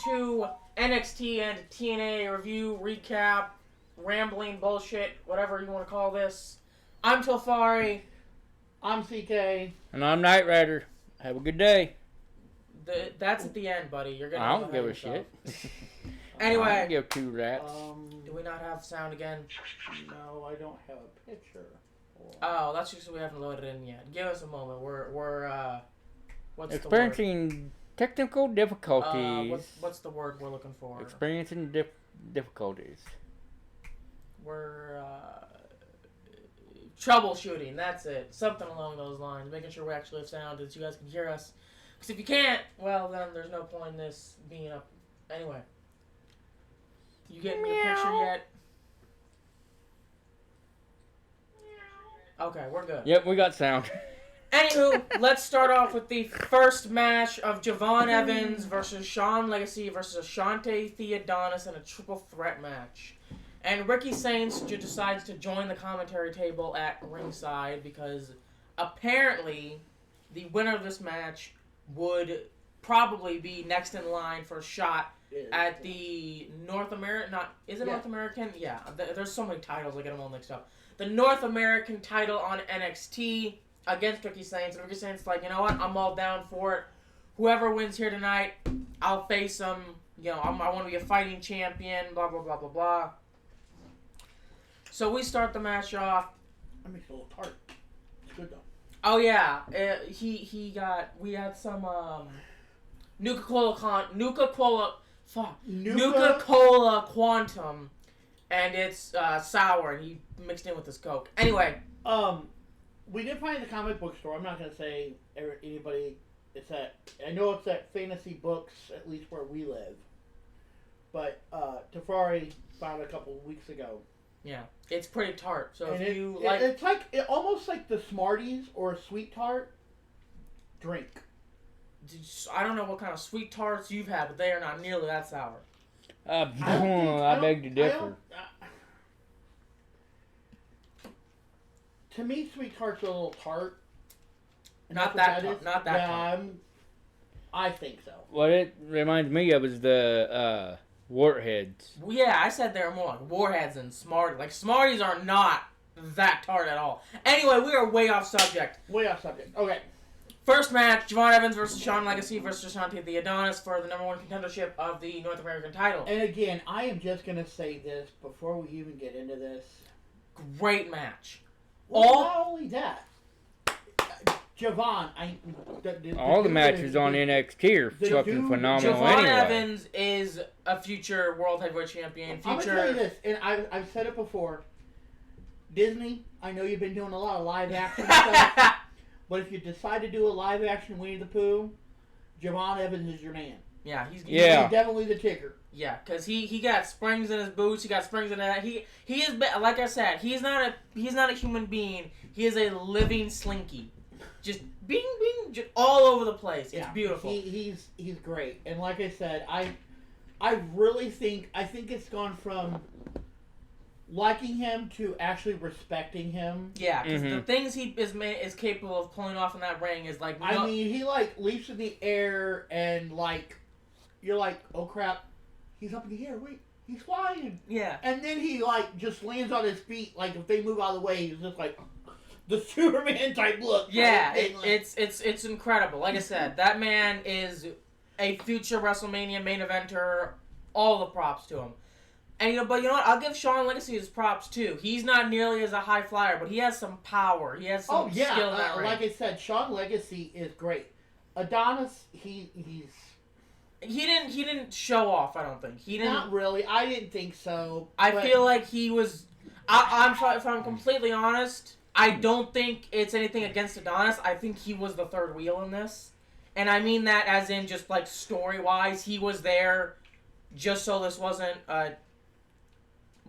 to NXT and TNA review, recap, rambling bullshit, whatever you want to call this. I'm Tofari. I'm CK. And I'm Knight Rider. Have a good day. That's at the end, buddy. You're gonna. I don't give a shit. Anyway. I don't give two rats. Do we not have sound again? No, I don't have a picture. Oh, that's just we haven't loaded in yet. Give us a moment. We're what's experiencing the word? Technical difficulties. What's the word we're looking for? Experiencing difficulties. We're troubleshooting. That's it. Something along those lines. Making sure we actually have sound that you guys can hear us. Because if you can't, well, then there's no point in this being up. Anyway. You getting the picture yet? Okay, we're good. Yep, we got sound. Anywho, let's start off with the first match of Javon Evans versus Sean Legacy versus Ashante Theodonis in a triple threat match. And Ricky Saints decides to join the commentary table at ringside because apparently the winner of this match would probably be next in line for a shot at the North American... North American? Yeah, there's so many titles, I get them all mixed up. The North American title on NXT against Ricky Saints. And Ricky Saints is like, you know what? I'm all down for it. Whoever wins here tonight, I'll face him. You know, I want to be a fighting champion, blah, blah, blah, blah, blah. So we start the match off. That makes it a little tart. It's good, though. Oh, yeah. We had some, Nuka-Cola Quantum. And it's sour, and he mixed in with his Coke. Anyway. We did find the comic book store. I'm not going to say anybody. I know it's at Fantasy Books, at least where we live. But Tafari found it a couple of weeks ago. Yeah. It's pretty tart. So and if you like... It's like, almost like the Smarties or a Sweet Tart drink. I don't know what kind of sweet tarts you've had, but they are not nearly that sour. I beg to differ. To me, Sweet Tart's a little tart. Not that tart. I think so. What it reminds me of is the Warheads. Well, yeah, I said they're more like Warheads than Smarties. Like, Smarties are not that tart at all. Anyway, we are way off subject. Okay. First match, Javon Evans versus Sean Legacy versus Ashante Theodonis for the #1 contendership of the North American title. And again, I am just going to say this before we even get into this. Great match. Well, not only that, Javon, all the matches on NXT are fucking phenomenal Javon anyway. Evans is a future World Heavyweight Champion. I'm going to tell you this, and I've said it before. Disney, I know you've been doing a lot of live action stuff. But if you decide to do a live action Winnie the Pooh, Javon Evans is your man. Yeah, he's definitely the kicker. Yeah, because he got springs in his boots. He got springs in that. He is, like I said, he's not a human being. He is a living slinky, just bing bing, just all over the place. It's beautiful. He's great, and like I said, I really think it's gone from liking him to actually respecting him. Yeah, because the things he is capable of pulling off in that ring is like... I mean, he leaps in the air and you're like, oh crap, he's up in the air, wait, he's flying. Yeah. And then he just lands on his feet, like if they move out of the way, he's just like the Superman type look. Yeah, it's incredible. Like I said, that man is a future WrestleMania main eventer. All the props to him. And but you know what? I'll give Sean Legacy his props too. He's not nearly as a high flyer, but he has some power. He has some skill in that ring. Like I said, Sean Legacy is great. Adonis, he didn't show off. I don't think he didn't. Not really. I didn't think so. I feel like he was. If I'm completely honest, I don't think it's anything against Adonis. I think he was the third wheel in this, and I mean that as in just like story wise, he was there just so this wasn't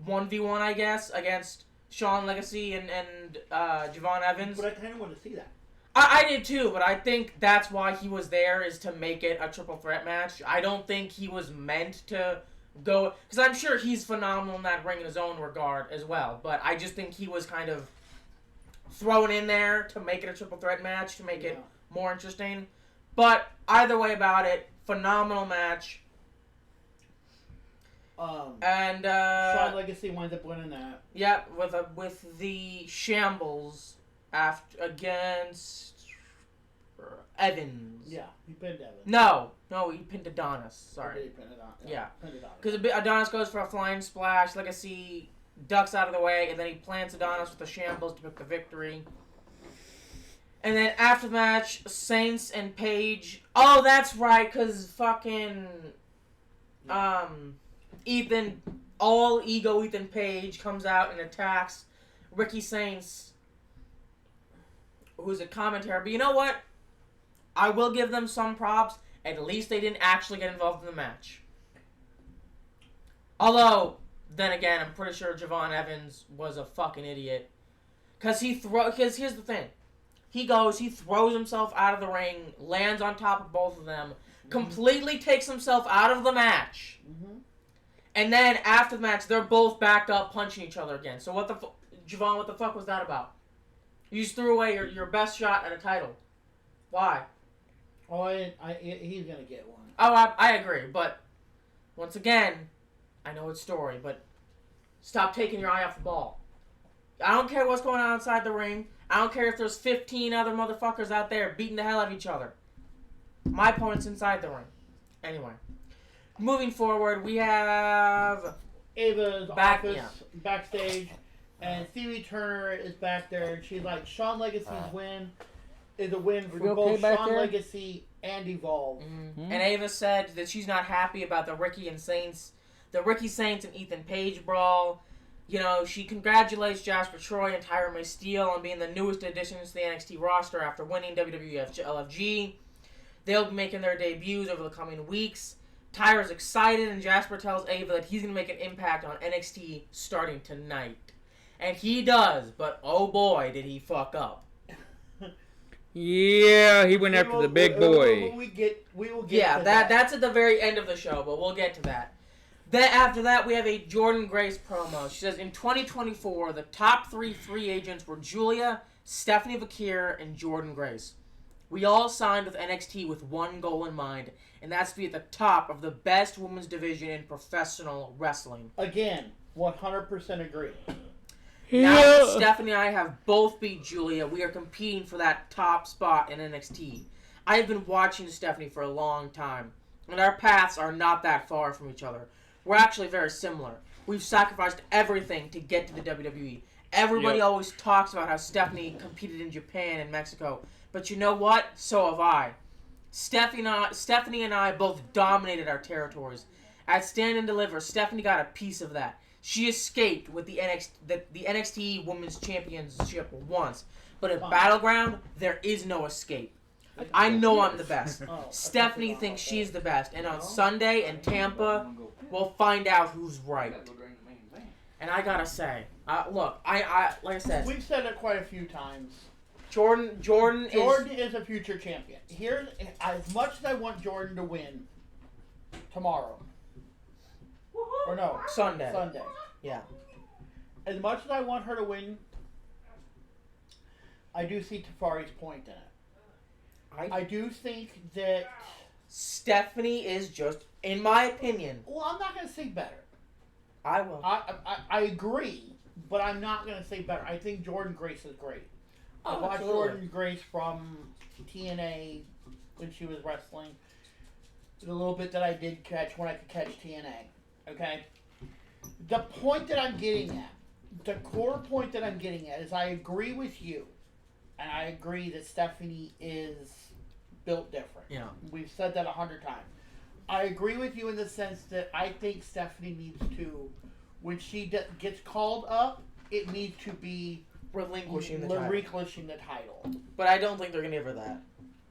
1v1, I guess, against Sean Legacy and Javon Evans. But I kind of want to see that. I did too, but I think that's why he was there, is to make it a triple threat match. I don't think he was meant to go... Because I'm sure he's phenomenal in that ring in his own regard as well, but I just think he was kind of thrown in there to make it a triple threat match, to make it more interesting. But either way about it, phenomenal match. And Shawn Legacy winds up winning that. Yep, with the shambles against Evans. Yeah, he pinned Evans. No, he pinned Adonis. Sorry. He pinned Adonis. Yeah. Pinned Adonis. Because Adonis goes for a flying splash, Legacy ducks out of the way, and then he plants Adonis with the shambles to pick the victory. And then after the match, Saints and Paige. Oh, that's right, because fucking Ethan Page comes out and attacks Ricky Saints, who's a commentator. But you know what? I will give them some props. At least they didn't actually get involved in the match. Although, then again, I'm pretty sure Javon Evans was a fucking idiot. Because here's the thing. He throws himself out of the ring, lands on top of both of them, completely takes himself out of the match. Mm-hmm. And then, after the match, they're both backed up punching each other again. So Javon, what the fuck was that about? You just threw away your best shot at a title. Why? Oh, he's going to get one. Oh, I agree. But, once again, I know it's story, but stop taking your eye off the ball. I don't care what's going on outside the ring. I don't care if there's 15 other motherfuckers out there beating the hell out of each other. My opponent's inside the ring. Anyway. Moving forward, we have Ava's backstage, and Phoebe Turner is back there, and she's like, Shawn Legacy's win is a win for both Shawn Legacy and Evolve. Mm-hmm. And Ava said that she's not happy about the Ricky Saints and Ethan Page brawl. You know, she congratulates Jasper Troy and Tyra May Steele on being the newest additions to the NXT roster after winning WWE LFG. They'll be making their debuts over the coming weeks. Tyra's excited, and Jasper tells Ava that he's going to make an impact on NXT starting tonight. And he does, but oh boy, did he fuck up. Yeah, he went after the big boy. We will get to that. That's at the very end of the show, but we'll get to that. Then after that, we have a Jordynne Grace promo. She says, in 2024, the top 3 free agents were Julia, Stephanie Vakir, and Jordynne Grace. We all signed with NXT with one goal in mind, and that's to be at the top of the best women's division in professional wrestling. Again, 100% agree. Now that Stephanie and I have both beat Julia, we are competing for that top spot in NXT. I have been watching Stephanie for a long time, and our paths are not that far from each other. We're actually very similar. We've sacrificed everything to get to the WWE. Everybody always talks about how Stephanie competed in Japan and Mexico. But you know what? So have I. Stephanie and I both dominated our territories. At Stand and Deliver, Stephanie got a piece of that. She escaped with the NXT Women's Championship once. But at Battleground, there is no escape. I know I'm the best. Stephanie thinks she's the best. And on Sunday in Tampa, we'll find out who's right. And I gotta say, look, I like I said, we've said it quite a few times. Jordynne is a future champion. Here's as much as I want Jordynne to win tomorrow. Or no, Sunday. Yeah. As much as I want her to win, I do see Tafari's point in it. I do think that Stephanie is just, in my opinion. Well, I'm not going to say better. I will. I agree, but I'm not going to say better. I think Jordynne Grace is great. I watched Jordynne Grace from TNA when she was wrestling. The little bit that I did catch when I could catch TNA. Okay? The point that I'm getting at, the core point that I'm getting at is I agree with you. And I agree that Stephanie is built different. Yeah. We've said that 100 times. I agree with you in the sense that I think Stephanie needs to, when she gets called up, it needs to be relinquishing the title. But I don't think they're going to give her that.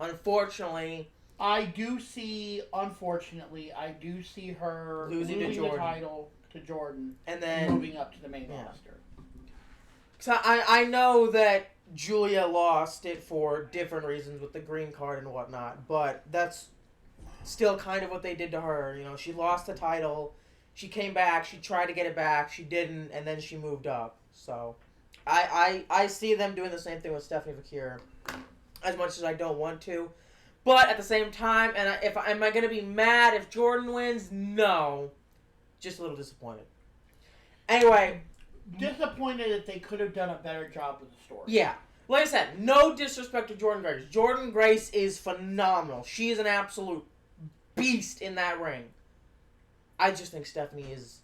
Unfortunately. I do see her losing the title to Jordynne and then moving up to the main roster. So I know that Julia lost it for different reasons with the green card and whatnot, but that's still kind of what they did to her. You know, she lost the title, she came back, she tried to get it back, she didn't, and then she moved up. So I see them doing the same thing with Stephanie Vakir, as much as I don't want to. But at the same time, am I going to be mad if Jordynne wins? No. Just a little disappointed. Anyway. Disappointed that they could have done a better job with the story. Yeah. Like I said, no disrespect to Jordynne Grace. Jordynne Grace is phenomenal. She is an absolute beast in that ring. I just think Stephanie is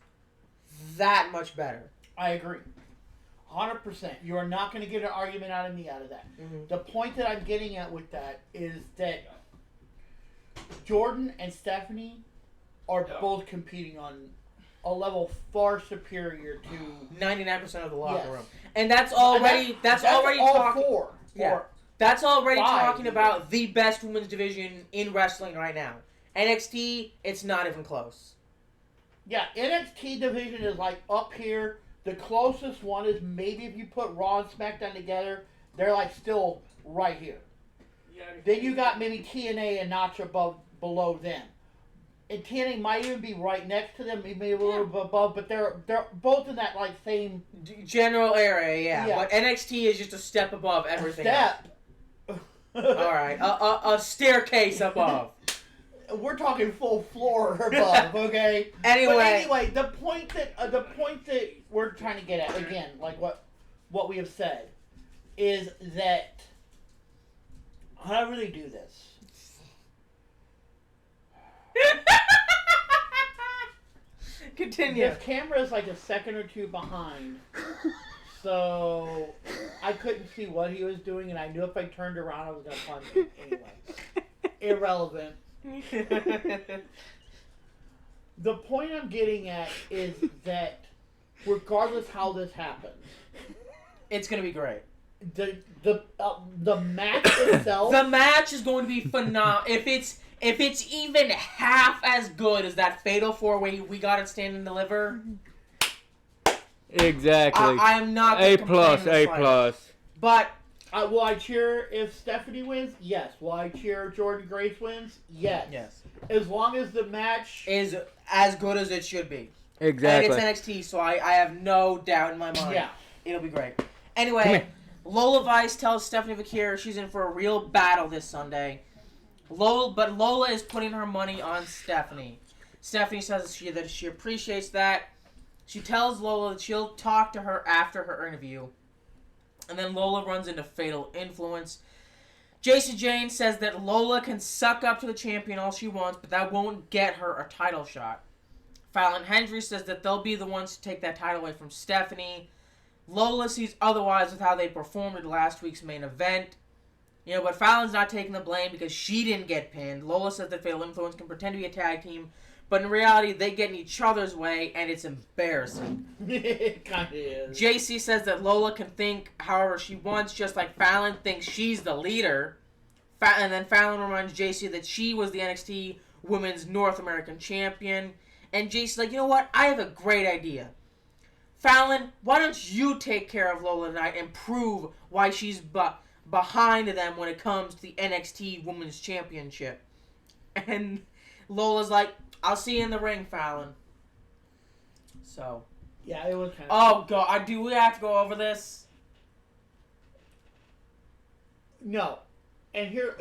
that much better. I agree. 100%. You are not going to get an argument out of me out of that. Mm-hmm. The point that I'm getting at with that is that Jordynne and Stephanie are both competing on a level far superior to 99% of the locker yes. room. And that's already all talking. four. Yeah. That's already Five, talking about the best women's division in wrestling right now. NXT, it's not even close. Yeah, NXT division is like up here. The closest one is maybe if you put Raw and SmackDown together, they're like still right here. Yeah, then you got maybe TNA and notch below them. And TNA might even be right next to them, maybe a little bit above, but they're both in that like same general area, yeah. But NXT is just a step above everything. All right, a staircase above. We're talking full floor above, okay? Anyway, the point that we're trying to get at again, like what we have said, is that however they do this. Continue. This camera is like a second or two behind, so I couldn't see what he was doing, and I knew if I turned around I was gonna punch him anyway. Irrelevant. The point I'm getting at is that regardless how this happens, it's gonna be great. The match itself. The match is going to be phenomenal. If it's even half as good as that Fatal 4-Way we got at Stand and Deliver. Exactly. I am not A+, A+. But will I cheer if Stephanie wins? Yes. Will I cheer Jordynne Grace wins? Yes. Yes. As long as the match is as good as it should be. Exactly. And it's NXT, so I have no doubt in my mind. Yeah. It'll be great. Anyway, Lola Vice tells Stephanie Vakir she's in for a real battle this Sunday. But Lola is putting her money on Stephanie. Stephanie says that she appreciates that. She tells Lola that she'll talk to her after her interview. And then Lola runs into Fatal Influence. Jacy Jayne says that Lola can suck up to the champion all she wants, but that won't get her a title shot. Fallon Henry says that they'll be the ones to take that title away from Stephanie. Lola sees otherwise with how they performed at last week's main event. But Fallon's not taking the blame because she didn't get pinned. Lola says that Fatal Influence can pretend to be a tag team, but in reality, they get in each other's way, and it's embarrassing. It kind of is. JC says that Lola can think however she wants, just like Fallon thinks she's the leader. And then Fallon reminds JC that she was the NXT Women's North American Champion. And JC's like, you know what? I have a great idea. Fallon, why don't you take care of Lola tonight and prove why she's behind them when it comes to the NXT Women's Championship? And Lola's like, I'll see you in the ring, Fallon. So. Yeah, it was kind of... Oh, God. Do we have to go over this? No. And here's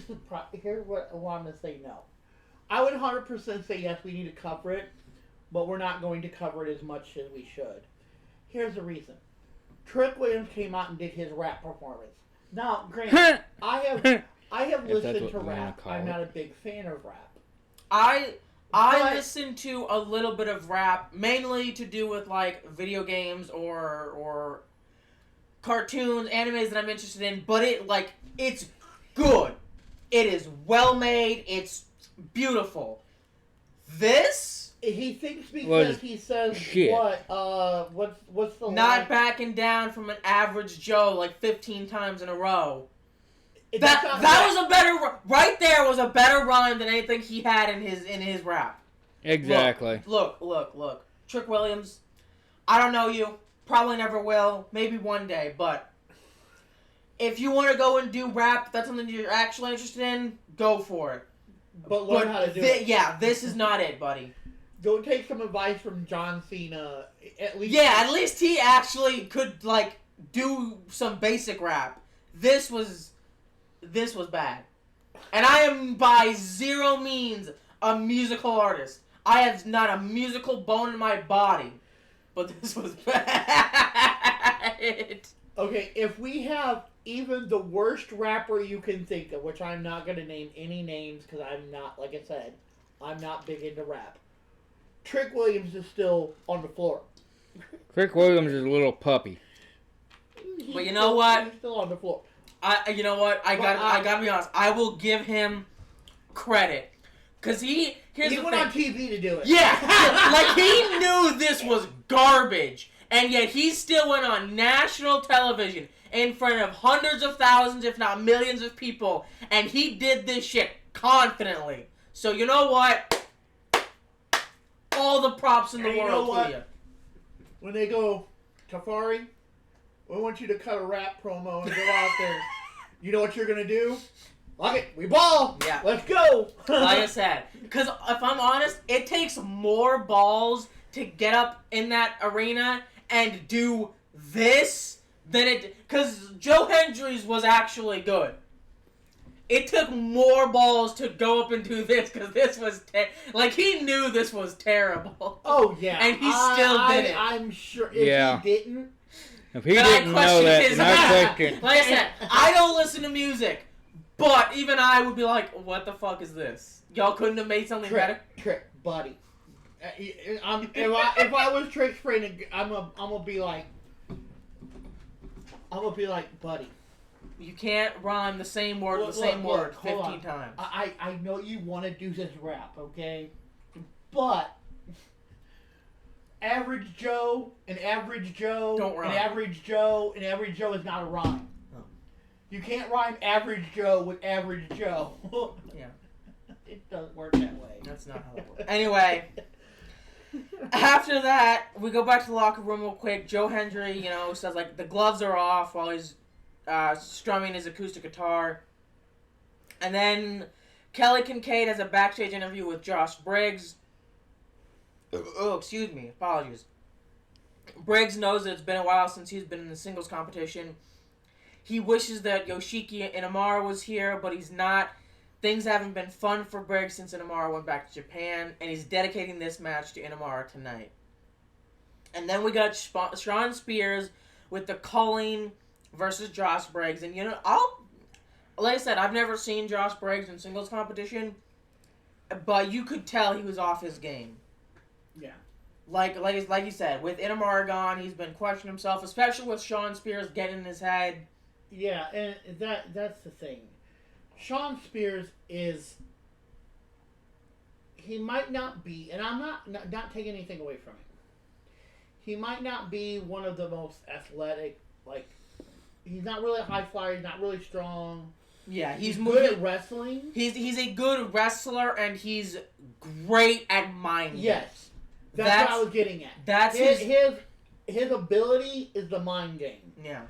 what I want to say no. I would 100% say yes, we need to cover it, but we're not going to cover it as much as we should. Here's the reason. Trick Williams came out and did his rap performance. Now, granted, I have listened to rap. I'm not a big fan of rap. I listen to a little bit of rap, mainly to do with like video games or cartoons, animes that I'm interested in. But it's good. It is well made. It's beautiful. This. He thinks because he says shit. what's the not line? backing down from an average Joe like 15 times in a row. That was a better right there was a better rhyme than anything he had in his rap. Exactly. Look. Trick Williams, I don't know you, probably never will, maybe one day, but if you want to go and do rap, if that's something you're actually interested in, go for it. But learn how to do it. Yeah, this is not it, buddy. Go take some advice from John Cena. At least he actually could do some basic rap. This was bad. And I am by zero means a musical artist. I have not a musical bone in my body. But this was bad. Okay, if we have even the worst rapper you can think of, which I'm not going to name any names because I'm not, like I said, I'm not big into rap. Trick Williams is still on the floor. Trick Williams is a little puppy. But you know what? He's still on the floor. You know what? I gotta be honest. I will give him credit. Because he went on TV to do it. Yeah! Like, he knew this was garbage. And yet he still went on national television in front of hundreds of thousands, if not millions of people. And he did this shit confidently. So you know what? All the props in the world to you. When they go, Tafari, we want you to cut a rap promo and go out there. You know what you're going to do? Fuck it, we ball. Yeah. Let's go. Like I said, because if I'm honest, it takes more balls to get up in that arena and do this than it... Because Joe Hendry's was actually good. It took more balls to go up and do this because this was... like, he knew this was terrible. Oh, yeah. And he still did it. I'm sure if he didn't... If he didn't know that, then I question. Like I said, I don't listen to music. But even I would be like, what the fuck is this? Y'all couldn't have made something better? Trick, buddy. If I was Trick's friend, I'm gonna be like, buddy. You can't rhyme the same word with the same word 15 times. I know you want to do this rap, okay? But average Joe, an average Joe, don't rhyme. an average Joe is not a rhyme. You can't rhyme average Joe with average Joe. Yeah. It doesn't work that way. That's not how it works. Anyway, after that, we go back to the locker room real quick. Joe Hendry, says, like, the gloves are off while he's strumming his acoustic guitar. And then Kelly Kincaid has a backstage interview with Josh Briggs. Oh, excuse me. Apologies. Briggs knows that it's been a while since he's been in the singles competition. He wishes that Yoshiki Inamura was here, but he's not. Things haven't been fun for Briggs since Inamura went back to Japan, and he's dedicating this match to Inamura tonight. And then we got Shawn Spears with the Colleen versus Josh Briggs. And, like I said, I've never seen Josh Briggs in singles competition, but you could tell he was off his game. Yeah. Like you said, with Inamura gone, he's been questioning himself, especially with Shawn Spears getting in his head. Yeah, and that's the thing. Shawn Spears he might not be, and I'm not taking anything away from him. He might not be one of the most athletic, like, he's not really a high flyer, he's not really strong. Yeah, he's good at wrestling. He's a good wrestler, and he's great at mind games. Yes. That's what I was getting at. That's his ability is the mind game. Yeah.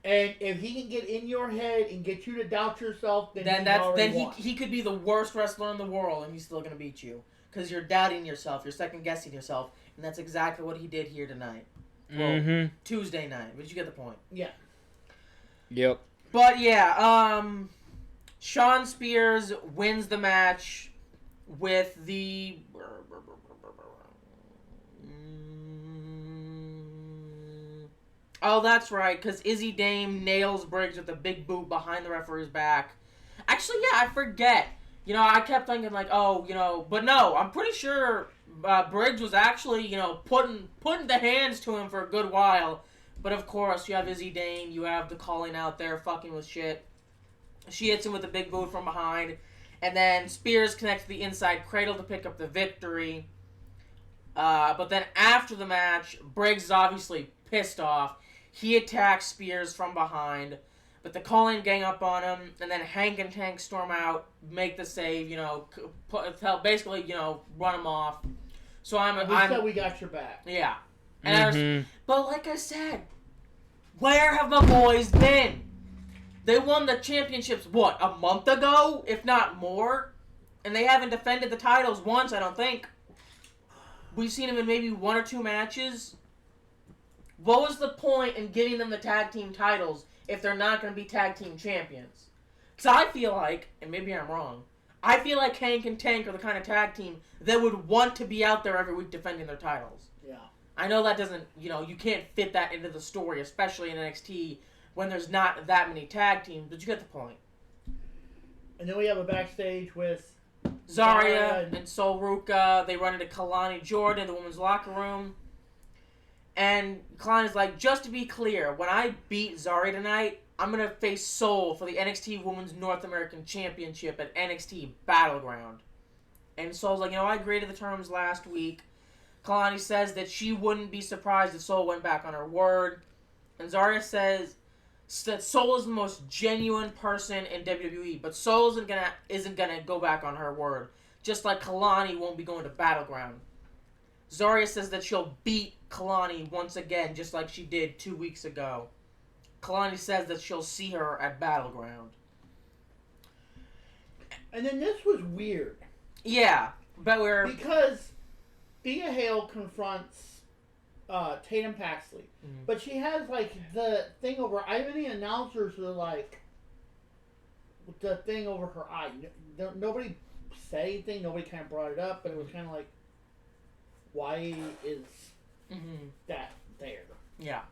And if he can get in your head and get you to doubt yourself, then he could be the worst wrestler in the world, and he's still gonna beat you because you're doubting yourself, you're second guessing yourself, and that's exactly what he did here tonight. Well, Tuesday night, but you get the point. Yeah. Yep. But yeah, Shawn Spears wins the match with the. Oh, that's right, because Izzy Dame nails Briggs with a big boot behind the referee's back. Actually, yeah, I forget. I kept thinking, like, but no, I'm pretty sure Briggs was actually, putting the hands to him for a good while. But, of course, you have Izzy Dame, you have the calling out there fucking with shit. She hits him with a big boot from behind. And then Spears connects to the inside cradle to pick up the victory. But then after the match, Briggs is obviously pissed off. He attacks Spears from behind, but the Colleen gang up on him, and then Hank and Tank storm out, make the save, basically, run him off. So we got your back. Yeah. And but like I said, where have the boys been? They won the championships, a month ago, if not more? And they haven't defended the titles once, I don't think. We've seen them in maybe 1 or 2 matches. What was the point in giving them the tag team titles if they're not going to be tag team champions? Because I feel like, and maybe I'm wrong, I feel like Hank and Tank are the kind of tag team that would want to be out there every week defending their titles. Yeah. I know that doesn't, you can't fit that into the story, especially in NXT when there's not that many tag teams, but you get the point. And then we have a backstage with Zarya and Sol Ruka. They run into Kalani Jordan in the women's locker room. And Kalani's like, just to be clear, when I beat Zarya tonight, I'm going to face Sol for the NXT Women's North American Championship at NXT Battleground. And Sol's like, I agreed to the terms last week. Kalani says that she wouldn't be surprised if Sol went back on her word. And Zarya says that Sol is the most genuine person in WWE, but Sol isn't gonna go back on her word. Just like Kalani won't be going to Battleground. Zarya says that she'll beat Kalani once again, just like she did 2 weeks ago. Kalani says that she'll see her at Battleground. And then this was weird. Yeah, but because Thea Hale confronts Tatum Paxley, but she has like the thing over. I have any announcers that are like the thing over her eye. Nobody said anything. Nobody kind of brought it up, but it was kind of like, why is that there? Yeah.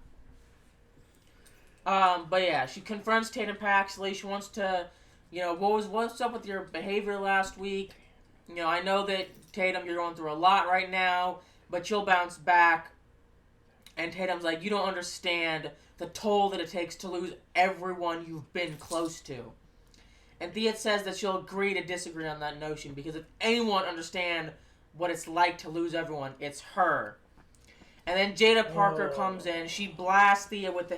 But yeah, she confronts Tatum Paxley. She wants to, what's up with your behavior last week? I know that, Tatum, you're going through a lot right now, but you'll bounce back. And Tatum's like, you don't understand the toll that it takes to lose everyone you've been close to. And Thea says that she'll agree to disagree on that notion, because if anyone understands what it's like to lose everyone, it's her. And then Jada Parker comes in. She blasts Thea with the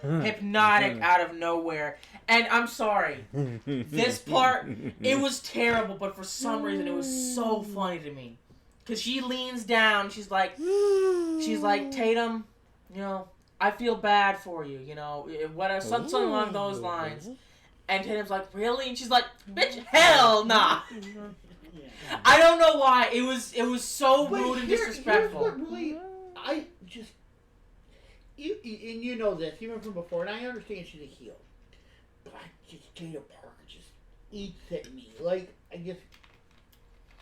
hypnotic out of nowhere. And I'm sorry. This part, it was terrible, but for some reason it was so funny to me. Because she leans down. She's like, Tatum, I feel bad for you. Something along those lines. And Tatum's like, really? And she's like, bitch, hell nah. I don't know why. It was so rude and disrespectful. Here's what really... I just, and you know this, even from before, and I understand she's a heel, but Jada Parker just eats at me. Like,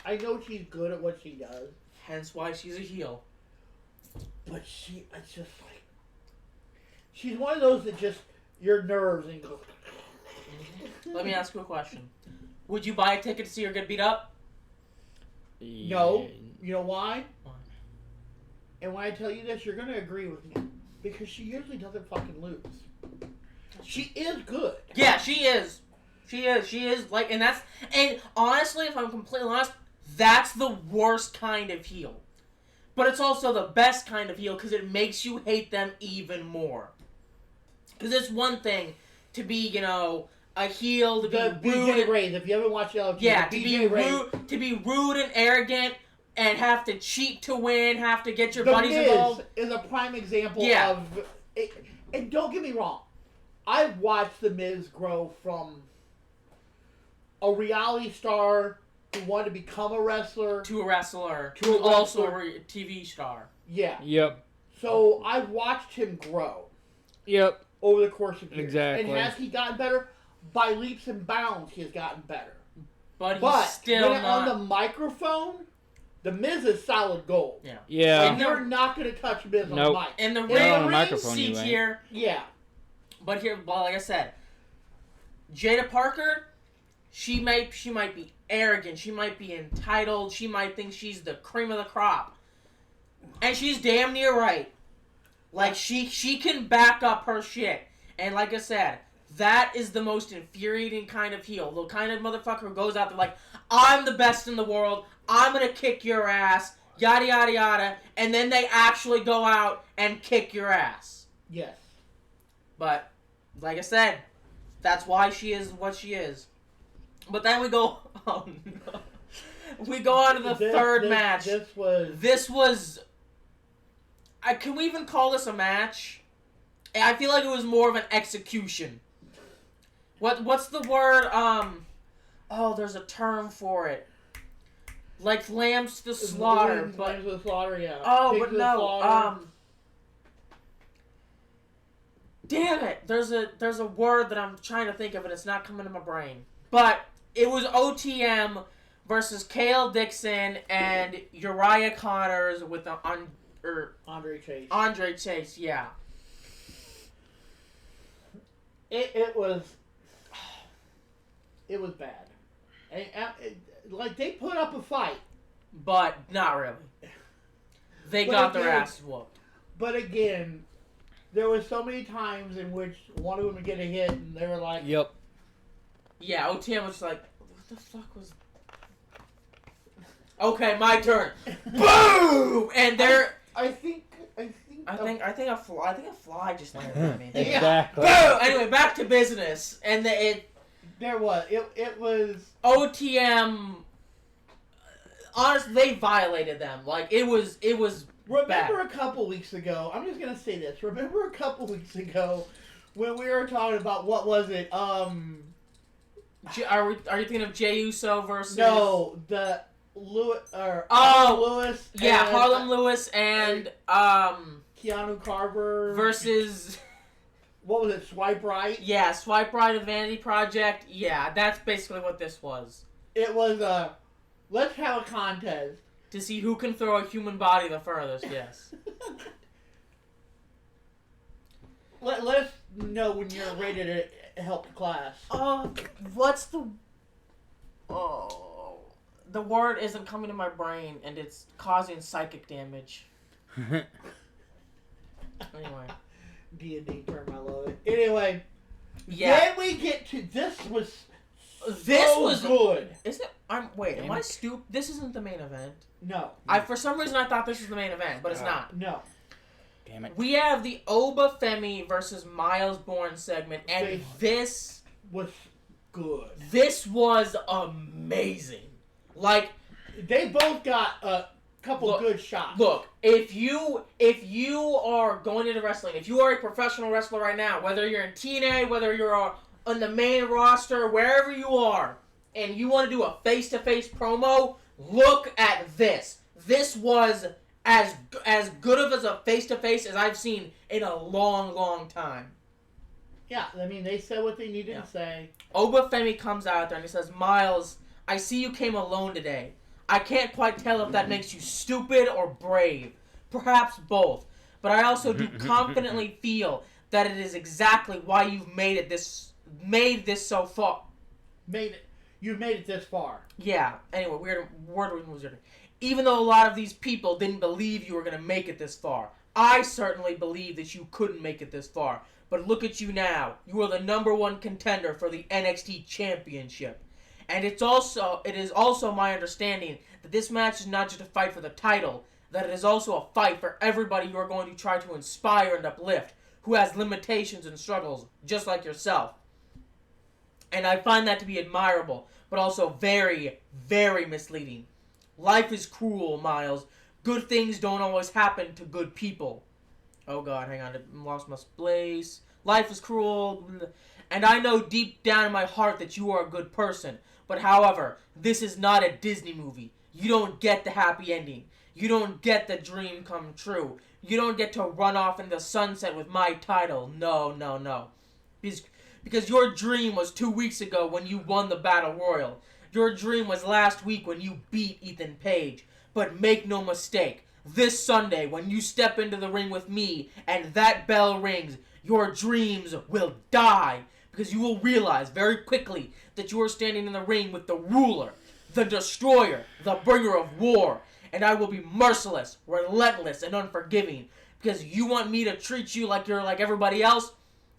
I know she's good at what she does. Hence why she's a heel. But it's just like, she's one of those that just, your nerves and go. Let me ask you a question. Would you buy a ticket to see her get beat up? No. You know why? And when I tell you this, you're going to agree with me. Because she usually doesn't fucking lose. She is good. Yeah, she is. She is. And honestly, if I'm completely honest, that's the worst kind of heel. But it's also the best kind of heel because it makes you hate them even more. Because it's one thing to be, a heel, to be rude. BJ Rays, if you haven't watched LG, yeah, to be rude and arrogant. And have to cheat to win, have to get your buddies involved. The Miz is a prime example of it. And don't get me wrong. I've watched The Miz grow from a reality star who wanted to become a wrestler. To a wrestler. To also a TV star. Yeah. Yep. So I've watched him grow. Yep. Over the course of years. Exactly. And has he gotten better? By leaps and bounds, he has gotten better. But he's still not. On the microphone... The Miz is solid gold. Yeah. Yeah. Like, you're not going to touch Miz on the mic. And the ring seat here. Yeah. But here, like I said, Jada Parker, she might be arrogant. She might be entitled. She might think she's the cream of the crop. And she's damn near right. Like, she can back up her shit. And like I said, that is the most infuriating kind of heel. The kind of motherfucker who goes out there like, I'm the best in the world. I'm going to kick your ass. Yada, yada, yada. And then they actually go out and kick your ass. Yes. But, like I said, that's why she is what she is. But then we go... Oh, no. We go on to the third match. This was... can we even call this a match? I feel like it was more of an execution. What's the word? There's a term for it. Like lambs to the slaughter, but lambs to the slaughter, yeah. Oh, but no. Damn it! There's a word that I'm trying to think of, and it's not coming to my brain. But OTM versus Kale Dixon and Uriah Connors with Andre Chase. Andre Chase, yeah. It was bad. Like, they put up a fight. But not really. They got their asses whooped. But again, there were so many times in which one of them would get a hit and they were like... Yep. Yeah, OTM was like, what the fuck was... Okay, my turn. Boom! And they're... I think a fly just landed on me. Exactly. Boom! Anyway, back to business. And it was... OTM... Honestly, they violated them. Like, it was Remember bad. a couple weeks ago, I'm just going to say this. Remember a couple weeks ago when we were talking about, what was it? Are you thinking of Jey Uso versus... No, the... Harlem Lewis. Yeah, Harlem Lewis and Keanu Carver versus... What was it? Swipe Right? Yeah, Swipe Right of Vanity Project. Yeah, that's basically what this was. It was let's have a contest to see who can throw a human body the furthest. Yes. Let us know when you're ready to help the class. What's the... Oh... The word isn't coming to my brain, and it's causing psychic damage. Anyway. D&D term, I love it. Anyway, yeah. Then we get to... This was good. Is it? Am I stupid? This isn't the main event. No. For some reason, I thought this was the main event, but it's not. No. Damn it. We have the Oba Femi versus Miles Bourne segment, and this was good. This was amazing. Like, they both got a couple good shots. Look, if you are going into wrestling, if you are a professional wrestler right now, whether you're in TNA, whether you're on the main roster, wherever you are, and you want to do a face-to-face promo, look at this. This was as good of a face-to-face as I've seen in a long, long time. Yeah, I mean, they said what they needed to say. Oba Femi comes out there and he says, Miles, I see you came alone today. I can't quite tell if that makes you stupid or brave. Perhaps both. But I also do confidently feel that it is exactly why you've made this so far. You've made it this far. Yeah. Anyway, word was weird. Even though a lot of these people didn't believe you were going to make it this far, I certainly believe that you couldn't make it this far. But look at you now. You are the #1 contender for the NXT Championship. And it is also my understanding that this match is not just a fight for the title, that it is also a fight for everybody you are going to try to inspire and uplift, who has limitations and struggles, just like yourself. And I find that to be admirable, but also very, very misleading. Life is cruel, Miles. Good things don't always happen to good people. Oh god, hang on, I lost my place. Life is cruel, and I know deep down in my heart that you are a good person. But however, this is not a Disney movie. You don't get the happy ending. You don't get the dream come true. You don't get to run off into the sunset with my title. No, no, no. Because your dream was 2 weeks ago when you won the Battle Royal. Your dream was last week when you beat Ethan Page. But make no mistake, this Sunday when you step into the ring with me and that bell rings, your dreams will die. Because you will realize very quickly that you are standing in the ring with the ruler, the destroyer, the bringer of war. And I will be merciless, relentless, and unforgiving. Because you want me to treat you like you're like everybody else.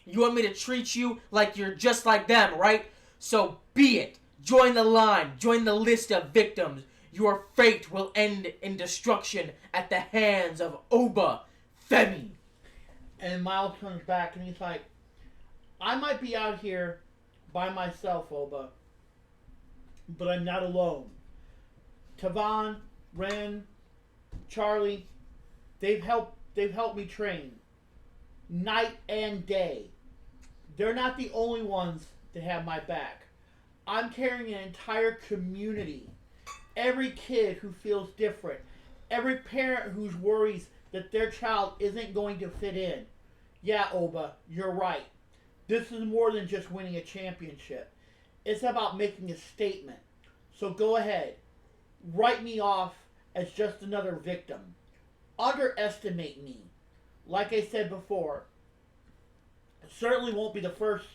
You want me to treat you like you're just like them, right? So be it. Join the line. Join the list of victims. Your fate will end in destruction at the hands of Oba Femi. And Miles comes back and he's like, I might be out here by myself, Oba, but I'm not alone. Tavon, Ren, Charlie, they've helped me train night and day. They're not the only ones that have my back. I'm carrying an entire community. Every kid who feels different. Every parent who worries that their child isn't going to fit in. Yeah, Oba, you're right. This is more than just winning a championship. It's about making a statement. So go ahead. Write me off as just another victim. Underestimate me. Like I said before, it certainly won't be the first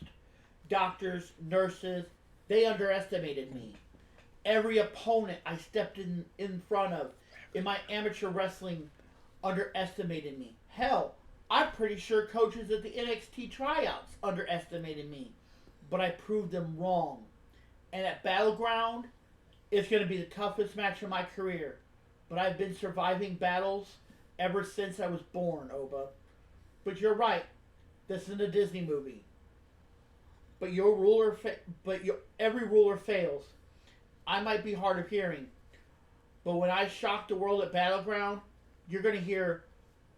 doctors, nurses. They underestimated me. Every opponent I stepped in front of in my amateur wrestling underestimated me. Hell, I'm pretty sure coaches at the NXT tryouts underestimated me. But I proved them wrong. And at Battleground, it's going to be the toughest match of my career. But I've been surviving battles ever since I was born, Oba. But you're right. This isn't a Disney movie. But every ruler fails. I might be hard of hearing. But when I shock the world at Battleground, you're going to hear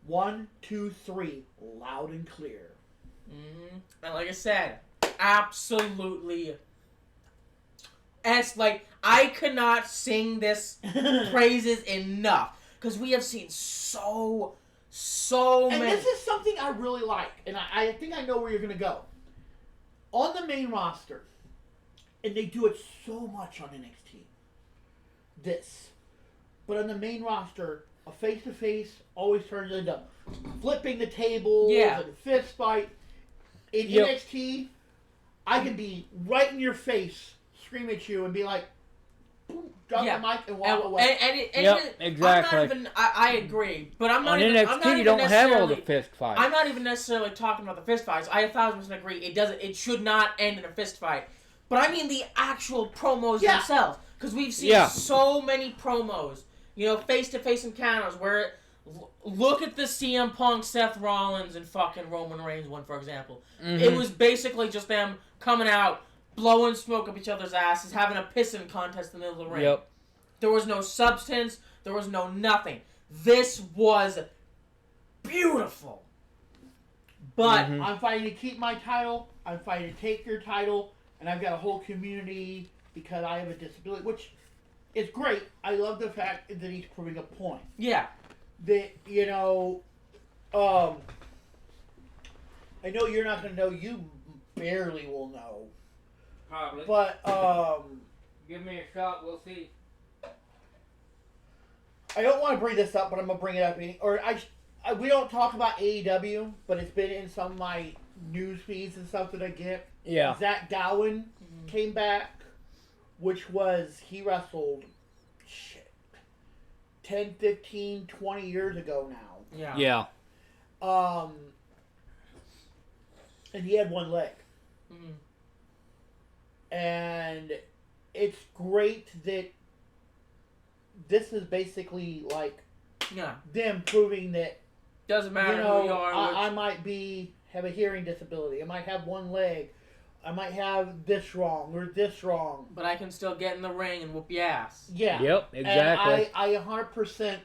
1, 2, 3 loud and clear. Mm-hmm. And like I said, absolutely. It's like, I cannot sing this praises enough. Because we have seen so and many. this is something I really like. And I think I know where you're going to go. On the main roster, and they do it so much on NXT, this. But on the main roster, a face-to-face always turns into flipping the tables and a fist fight. In NXT, I can be right in your face, scream at you, and be like, boom, drop the mic and walk away. Exactly. I agree, but I'm not on even. NXT, I'm not you don't have all the necessarily. fist fights. I'm not even necessarily talking about the fist fights. I 1,000% agree. It should not end in a fist fight. But I mean the actual promos themselves, because we've seen so many promos. You know, face-to-face encounters where look at the CM Punk, Seth Rollins, and fucking Roman Reigns one, for example. Mm-hmm. It was basically just them coming out, blowing smoke up each other's asses, having a pissing contest in the middle of the ring. Yep. There was no substance. There was no nothing. This was beautiful. But I'm fighting to keep my title. I'm fighting to take your title. And I've got a whole community because I have a disability, which is great. I love the fact that he's proving a point. Yeah. That, you know, I know you're not going to know. You barely will know. Probably. But, give me a shot, we'll see. I don't want to bring this up, but I'm going to bring it up. We don't talk about AEW, but it's been in some of my news feeds and stuff that I get. Yeah. Zach Gowen came back, which was, he wrestled, 10, 15, 20 years ago now. Yeah. And he had one leg. Mm-hmm. And it's great that this is basically like them proving that doesn't matter who you are. I might have a hearing disability. I might have one leg. I might have this wrong or this wrong. But I can still get in the ring and whoop your ass. Yeah. Yep, exactly. And I 100%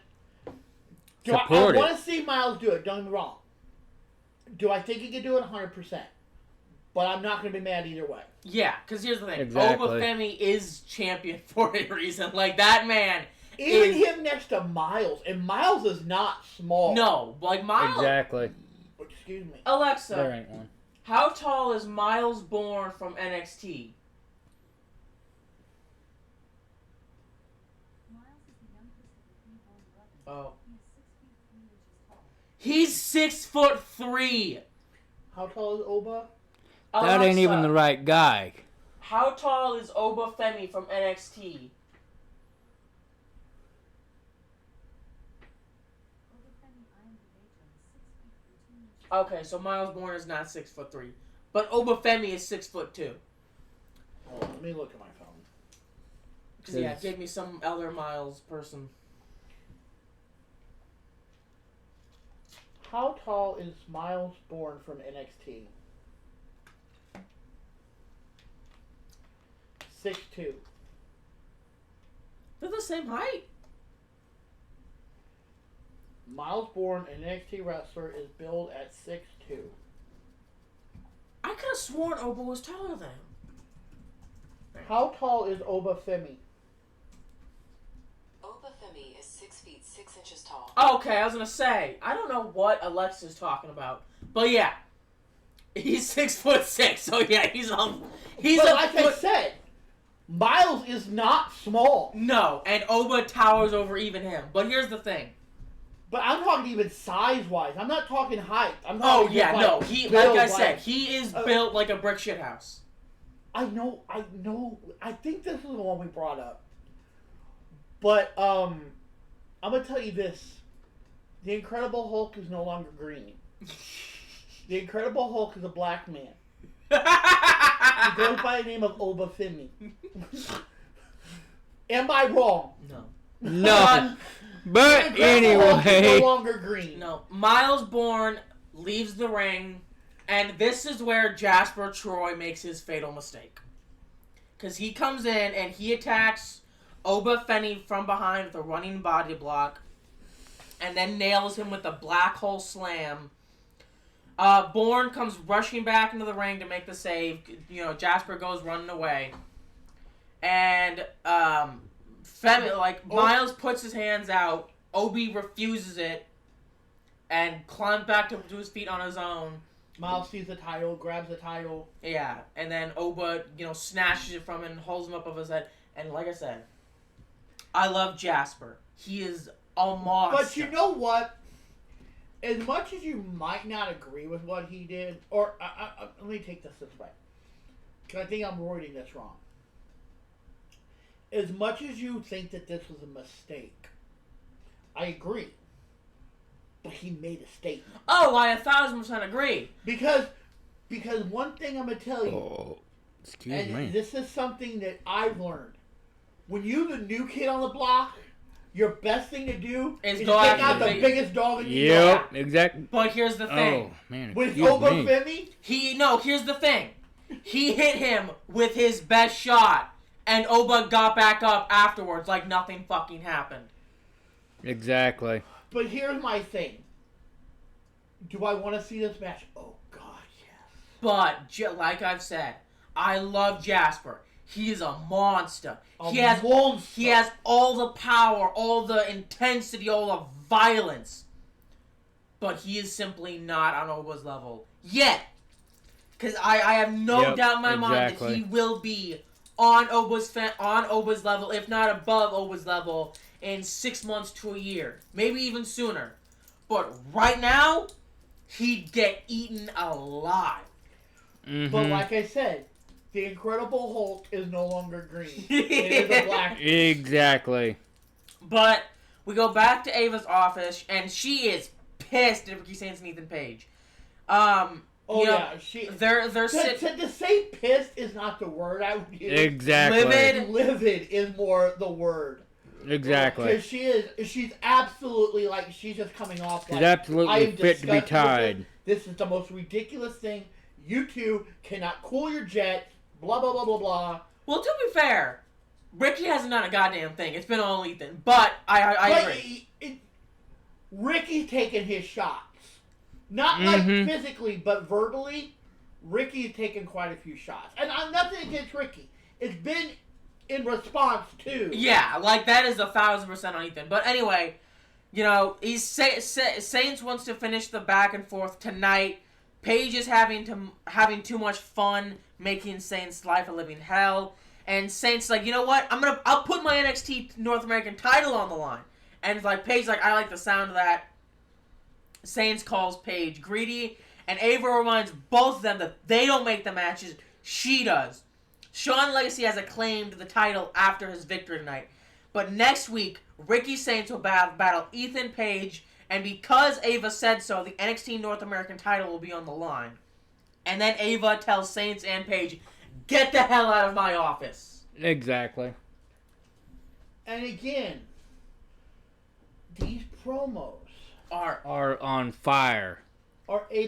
support I want to see Miles do it, don't get me wrong. Do I think he can do it? 100%. But I'm not going to be mad either way. Yeah, because here's the thing. Exactly. Oba Femi is champion for a reason. Like, that man Even him next to Miles. And Miles is not small. No, like Miles... Exactly. Excuse me. Alexa, There ain't one. how tall is Miles Bourne from NXT? Oh. He's 6'3". How tall is Oba? That Alexa, ain't even the right guy. How tall is Oba Femi from NXT? Okay, so Miles Bourne is not 6'3", but Oba Femi is 6'2". Hold on, let me look at my phone. Because yeah, it gave me some elder Miles person. How tall is Miles Bourne from NXT? 6'2". They're the same height. Miles Bourne, an NXT wrestler, is billed at 6'2". I could have sworn Oba was taller than him. How tall is Oba Femi? Oba Femi is 6 feet 6 inches tall. Okay, I was gonna say, I don't know what Alexa's talking about. But yeah. He's 6'6", so yeah, he's But like I said, Miles is not small. No, and Oba towers over even him. But here's the thing. But I'm talking even size-wise. I'm not talking height. I'm Oh talking yeah, just, no. like, He, build, like I said, he is built like a brick shit house. I know. I think this is the one we brought up. But I'm gonna tell you this: the Incredible Hulk is no longer green. The Incredible Hulk is a black man. He goes by the name of Oba Femi. Am I wrong? No. No. But The Incredible Hulk is anyway. no longer green. No. Miles Bourne leaves the ring, and this is where Jasper Troy makes his fatal mistake. Because he comes in and he attacks Oba Femi from behind with a running body block, and then nails him with a black hole slam. Bourne comes rushing back into the ring to make the save. You know, Jasper goes running away. And, Miles puts his hands out. Obi refuses it and climbs back to his feet on his own. Miles sees the title, grabs the title. Yeah, and then Oba, snatches it from him and holds him up over his head. And like I said, I love Jasper. He is a monster. But you know what? As much as you might not agree with what he did, or let me take this way, because I think I'm wording this wrong. As much as you think that this was a mistake, I agree. But he made a statement. Oh, I 1,000% agree. Because one thing I'm gonna tell you, Excuse me. this is something that I've learned. When you're the new kid on the block, your best thing to do is go take after out the the big- biggest dog in the yard. Yep, exactly. But here's the thing. Oh, man. With Excuse Oba me. Femi, Here's the thing. He hit him with his best shot, and Oba got back up afterwards like nothing fucking happened. Exactly. but here's my thing. Do I want to see this match? Oh, God, yes. But, like I've said, I love Jasper. He is a monster. He monster. has all the power, all the intensity, all the violence. But he is simply not on Oba's level yet. Because I have no doubt in my mind that exactly. he will be on Oba's level, if not above Oba's level, in 6 months to a year. Maybe even sooner. But right now, he'd get eaten alive. Mm-hmm. But like I said, the Incredible Hulk is no longer green. It is a black. Exactly. But we go back to Ava's office, and she is pissed at Ricky Sainz and Ethan Page. They're sitting. To say pissed is not the word I would use. Exactly. Livid is more the word. Exactly. Because she's absolutely she's just coming off She's like, absolutely I am fit to be disgusted with tied. This is the most ridiculous thing. You two cannot cool your jet. Blah blah blah blah blah. Well, to be fair, Ricky hasn't done a goddamn thing. It's been all Ethan. But I agree. Ricky's taking his shots. Not like physically, but verbally. Ricky's taken quite a few shots. And I'm nothing against Ricky. It's been in response to. Yeah, that is 1,000% on Ethan. But anyway, Saints wants to finish the back and forth tonight. Paige is having too much fun making Saints' life a living hell. And Saints like, you know what? I'll put my NXT North American title on the line. And Paige I like the sound of that. Saints calls Paige greedy, and Ava reminds both of them that they don't make the matches, she does. Shawn Legacy has acclaimed the title after his victory tonight. But next week, Ricky Saints will battle Ethan Page, and because Ava said so, the NXT North American title will be on the line. And then Ava tells Saints and Page, get the hell out of my office. Exactly. And again, these promos are on fire. Are A+.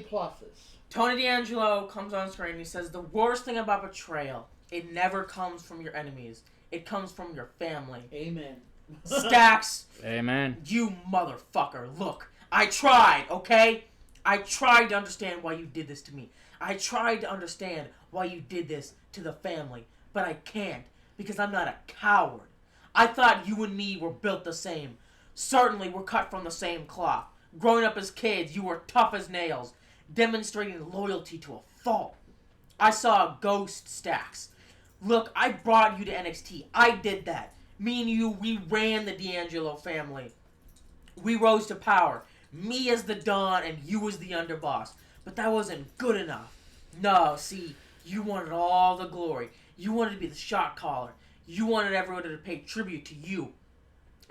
Tony D'Angelo comes on screen and he says, the worst thing about betrayal, it never comes from your enemies. It comes from your family. Amen. Stacks. Amen. You motherfucker. Look, I tried, okay? I tried to understand why you did this to me. I tried to understand why you did this to the family. But I can't, because I'm not a coward. I thought you and me were built the same. Certainly we're cut from the same cloth. Growing up as kids, you were tough as nails, demonstrating loyalty to a fault. I saw ghost Stacks. Look, I brought you to NXT. I did that. Me and you, we ran the D'Angelo family. We rose to power. Me as the Don and you as the underboss. But that wasn't good enough. No, see, you wanted all the glory. You wanted to be the shot caller. You wanted everyone to pay tribute to you.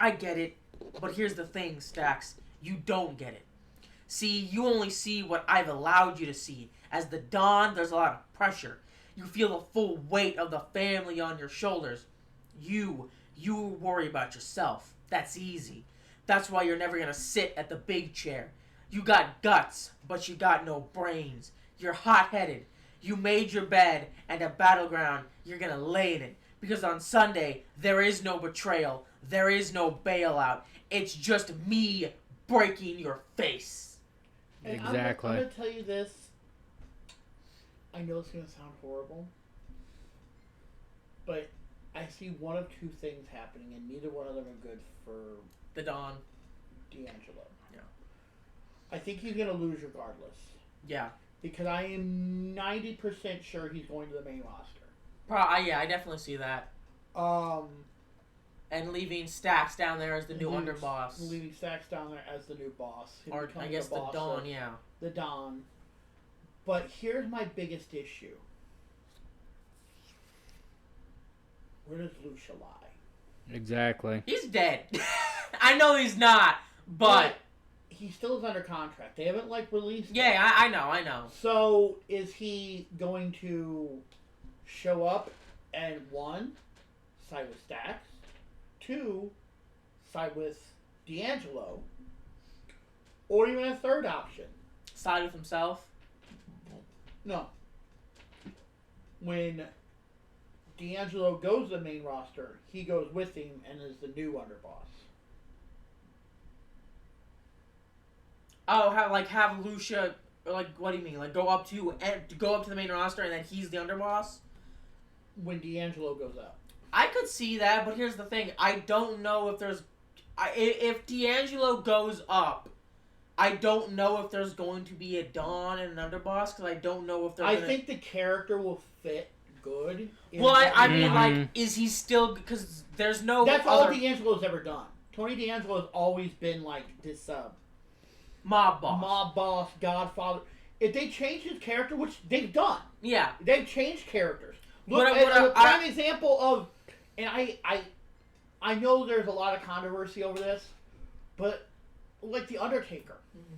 I get it. But here's the thing, Stacks. You don't get it. See, you only see what I've allowed you to see. As the Don, there's a lot of pressure. You feel the full weight of the family on your shoulders. You worry about yourself. That's easy. That's why you're never gonna sit at the big chair. You got guts, but you got no brains. You're hot-headed. You made your bed, and at Battleground, you're gonna lay in it. Because on Sunday, there is no betrayal. There is no bailout. It's just me breaking your face. And Exactly. I'm going to tell you this. I know it's going to sound horrible. But I see one of two things happening, and neither one of them are good for The Don. D'Angelo. Yeah. I think he's going to lose regardless. Yeah. Because I am 90% sure he's going to the main roster. Yeah, I definitely see that. And leaving Stacks down there as the new underboss. Leaving Stacks down there as the new boss. Him Or, becoming I guess, the boss Don, of yeah. The Don. But here's my biggest issue. Where does Lucia lie? Exactly. He's dead. I know he's not, but... he still is under contract. They haven't, released him. Yeah, I know. So, is he going to show up and, one, side with Stacks, two, side with D'Angelo, or even a third option? Side with himself? No. When D'Angelo goes to the main roster, he goes with him and is the new underboss. Oh, have Lucia, what do you mean? Go up to the main roster and then he's the underboss? When D'Angelo goes up. I could see that, but here's the thing. I don't know if there's... if D'Angelo goes up, I don't know if there's going to be a Don and an underboss, because I don't know if they're I think the character will fit good. Well, I mean, is he still... Because there's no That's other... all D'Angelo's ever done. Tony D'Angelo has always been, this, Mob boss. Mob boss, Godfather. If they change his character, which they've done. Yeah. They've changed characters. Look, But a prime example of... And I know there's a lot of controversy over this, but, The Undertaker. Mm-hmm.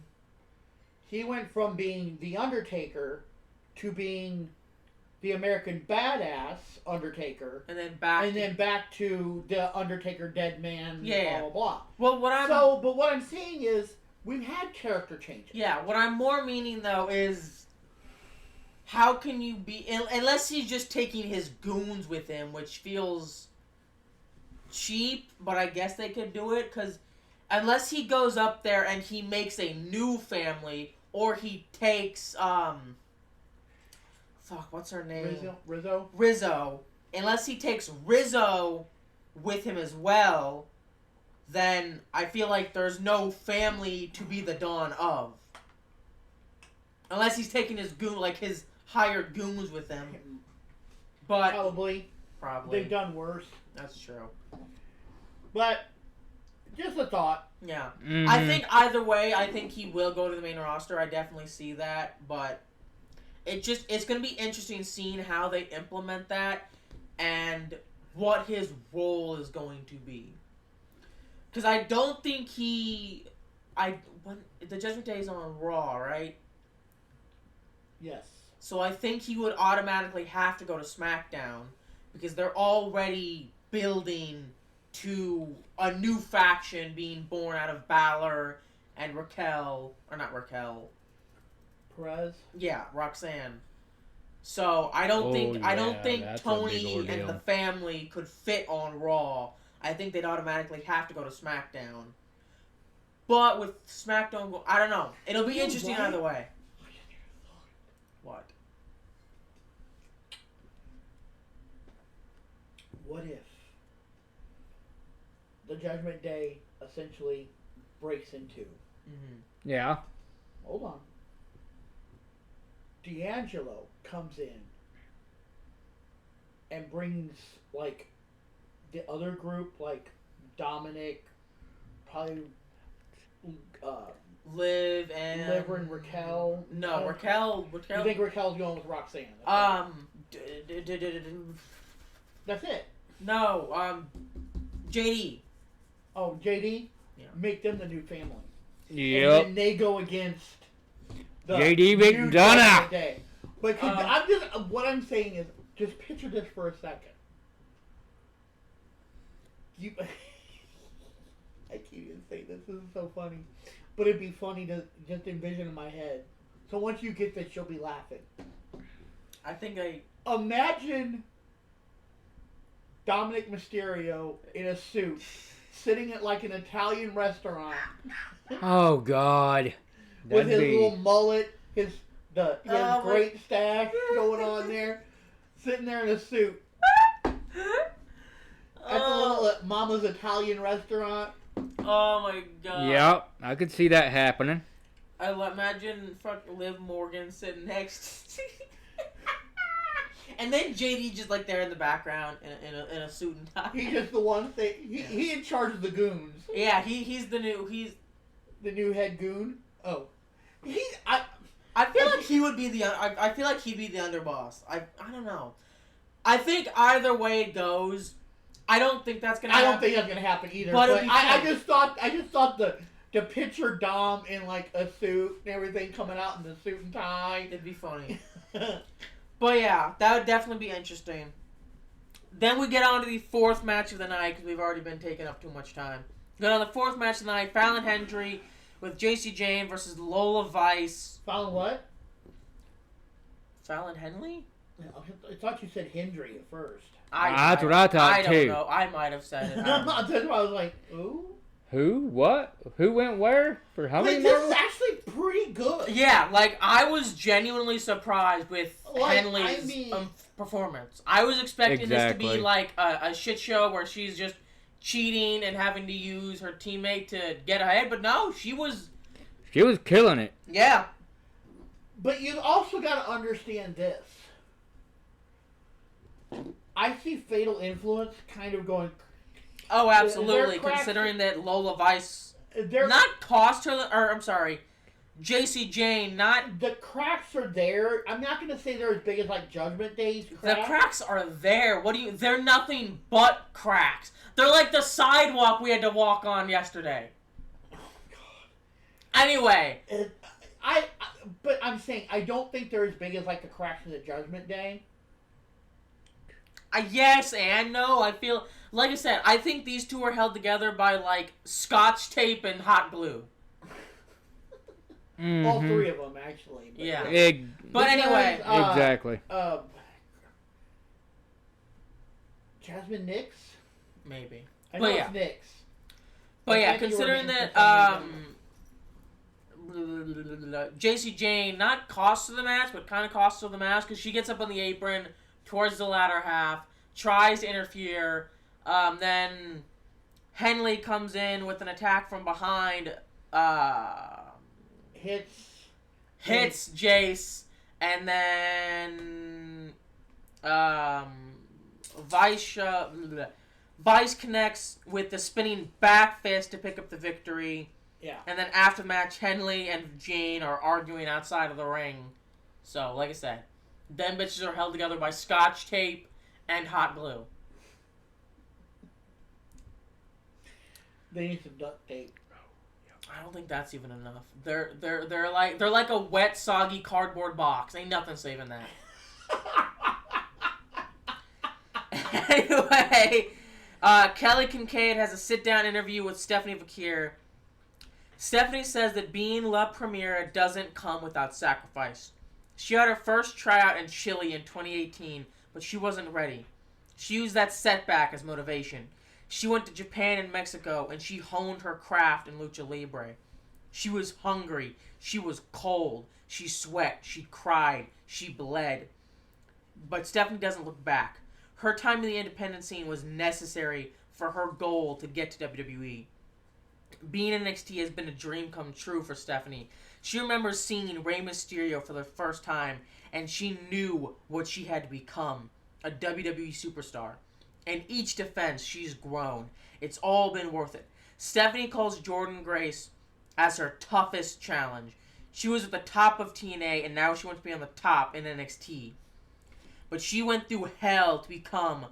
He went from being The Undertaker to being the American Badass Undertaker. And then back to the Undertaker Dead Man, yeah. blah, blah, blah. Well, but what I'm saying is, we've had character changes. Yeah, what I'm more meaning, though, is how can you be... Unless he's just taking his goons with him, which feels cheap, but I guess they could do it, because unless he goes up there and he makes a new family, or he takes, what's her name? Rizzo. Unless he takes Rizzo with him as well, then I feel like there's no family to be the Don of. Unless he's taking his his hired goons with him. But Probably. They've done worse. That's true. But, just a thought. Yeah. Mm-hmm. I think either way, I think he will go to the main roster. I definitely see that. But it's going to be interesting seeing how they implement that and what his role is going to be. Because I don't think the Judgment Day is on Raw, right? Yes. So I think he would automatically have to go to SmackDown because they're already building to a new faction being born out of Balor and Perez? Yeah, Roxanne. So I don't think that's a Tony big and ordeal. the family could fit on Raw. I think they'd automatically have to go to SmackDown. But with SmackDown, I don't know. It'll be interesting either way. What? What if the Judgment Day essentially breaks in two? Mm-hmm. Yeah. Hold on. D'Angelo comes in and brings, like, the other group, like Dominic, probably Liv and Raquel. No, Raquel. You think Raquel's going with Roxanne? That's it. No, JD. Oh, JD? Yeah. Make them the new family. Yep. And then they go against the JD new McDonough. Day. But what I'm saying is, just picture this for a second. I can't even say this. This is so funny. But it'd be funny to just envision in my head. So once you get this, you'll be laughing. Imagine Dominic Mysterio in a suit, sitting at like an Italian restaurant. Oh God. With his little mullet, his great stash going on there, sitting there in a suit. At the little Mama's Italian restaurant. Oh my God. Yep, I could see that happening. Imagine fucking Liv Morgan sitting next. And then JD just like there in the background in a suit and tie. He's just the one thing. He in charge of the goons. Yeah, he's the new head goon. Oh, I feel like he would be I feel like he'd be the underboss. I don't know. I think either way it goes, I don't think that's gonna happen. I don't think that's gonna happen either. But I just thought the picture Dom in like a suit and everything coming out in the suit and tie. It'd be funny. But yeah, that would definitely be interesting. Then we get on to the fourth match of the night because we've already been taking up too much time. Then on the fourth match of the night, Fallon Henry with JC Jane versus Lola Vice. Fallon what? Fallon Henley? I thought you said Hendry at first. That's what I thought too. I don't know. I might have said it. That's why I was like, ooh. Who? What? Who went where? For how many This months? is actually pretty good. Yeah, like, I was genuinely surprised with Henley's performance. I was expecting this to be like a shit show where she's just cheating and having to use her teammate to get ahead, but no, she was killing it. Yeah. But you also got to understand this. I see Fatal Influence kind of going... Oh, absolutely. Considering that Lola Vice not cost her, or I'm sorry, JC Jane not... The cracks are there. I'm not going to say they're as big as like Judgment Day's cracks. The cracks are there. They're nothing but cracks. They're like the sidewalk we had to walk on yesterday. Oh, God. Anyway. But I'm saying, I don't think they're as big as like the cracks in the Judgment Day. Yes and no. I feel, like I said, I think these two are held together by like scotch tape and hot glue. Mm-hmm. All three of them, actually. But yeah. But anyway. Exactly. Jasmine Nix? Maybe. I know it's Nix. But yeah, considering that JC Jane not cost her the match, but kind of costs her the match because she gets up on the apron towards the latter half, tries to interfere, then Henley comes in with an attack from behind, hits Jace, and then Vice connects with the spinning back fist to pick up the victory. Yeah. And then after the match, Henley and Jane are arguing outside of the ring. So, like I said, them bitches are held together by scotch tape and hot glue. They need some duct tape. I don't think that's even enough. They're like a wet, soggy cardboard box. Ain't nothing saving that. Anyway, Kelly Kincaid has a sit-down interview with Stephanie Vakir. Stephanie says that being La Primera doesn't come without sacrifice. She had her first tryout in Chile in 2018, but she wasn't ready. She used that setback as motivation. She went to Japan and Mexico, and she honed her craft in lucha libre. She was hungry. She was cold. She sweat. She cried. She bled. But Stephanie doesn't look back. Her time in the independent scene was necessary for her goal to get to WWE. being in NXT has been a dream come true for Stephanie. She remembers seeing Rey Mysterio for the first time, and she knew what she had to become, a WWE superstar. And each defense, she's grown. It's all been worth it. Stephanie calls Jordynne Grace as her toughest challenge. She was at the top of TNA, and now she wants to be on the top in NXT. But she went through hell to become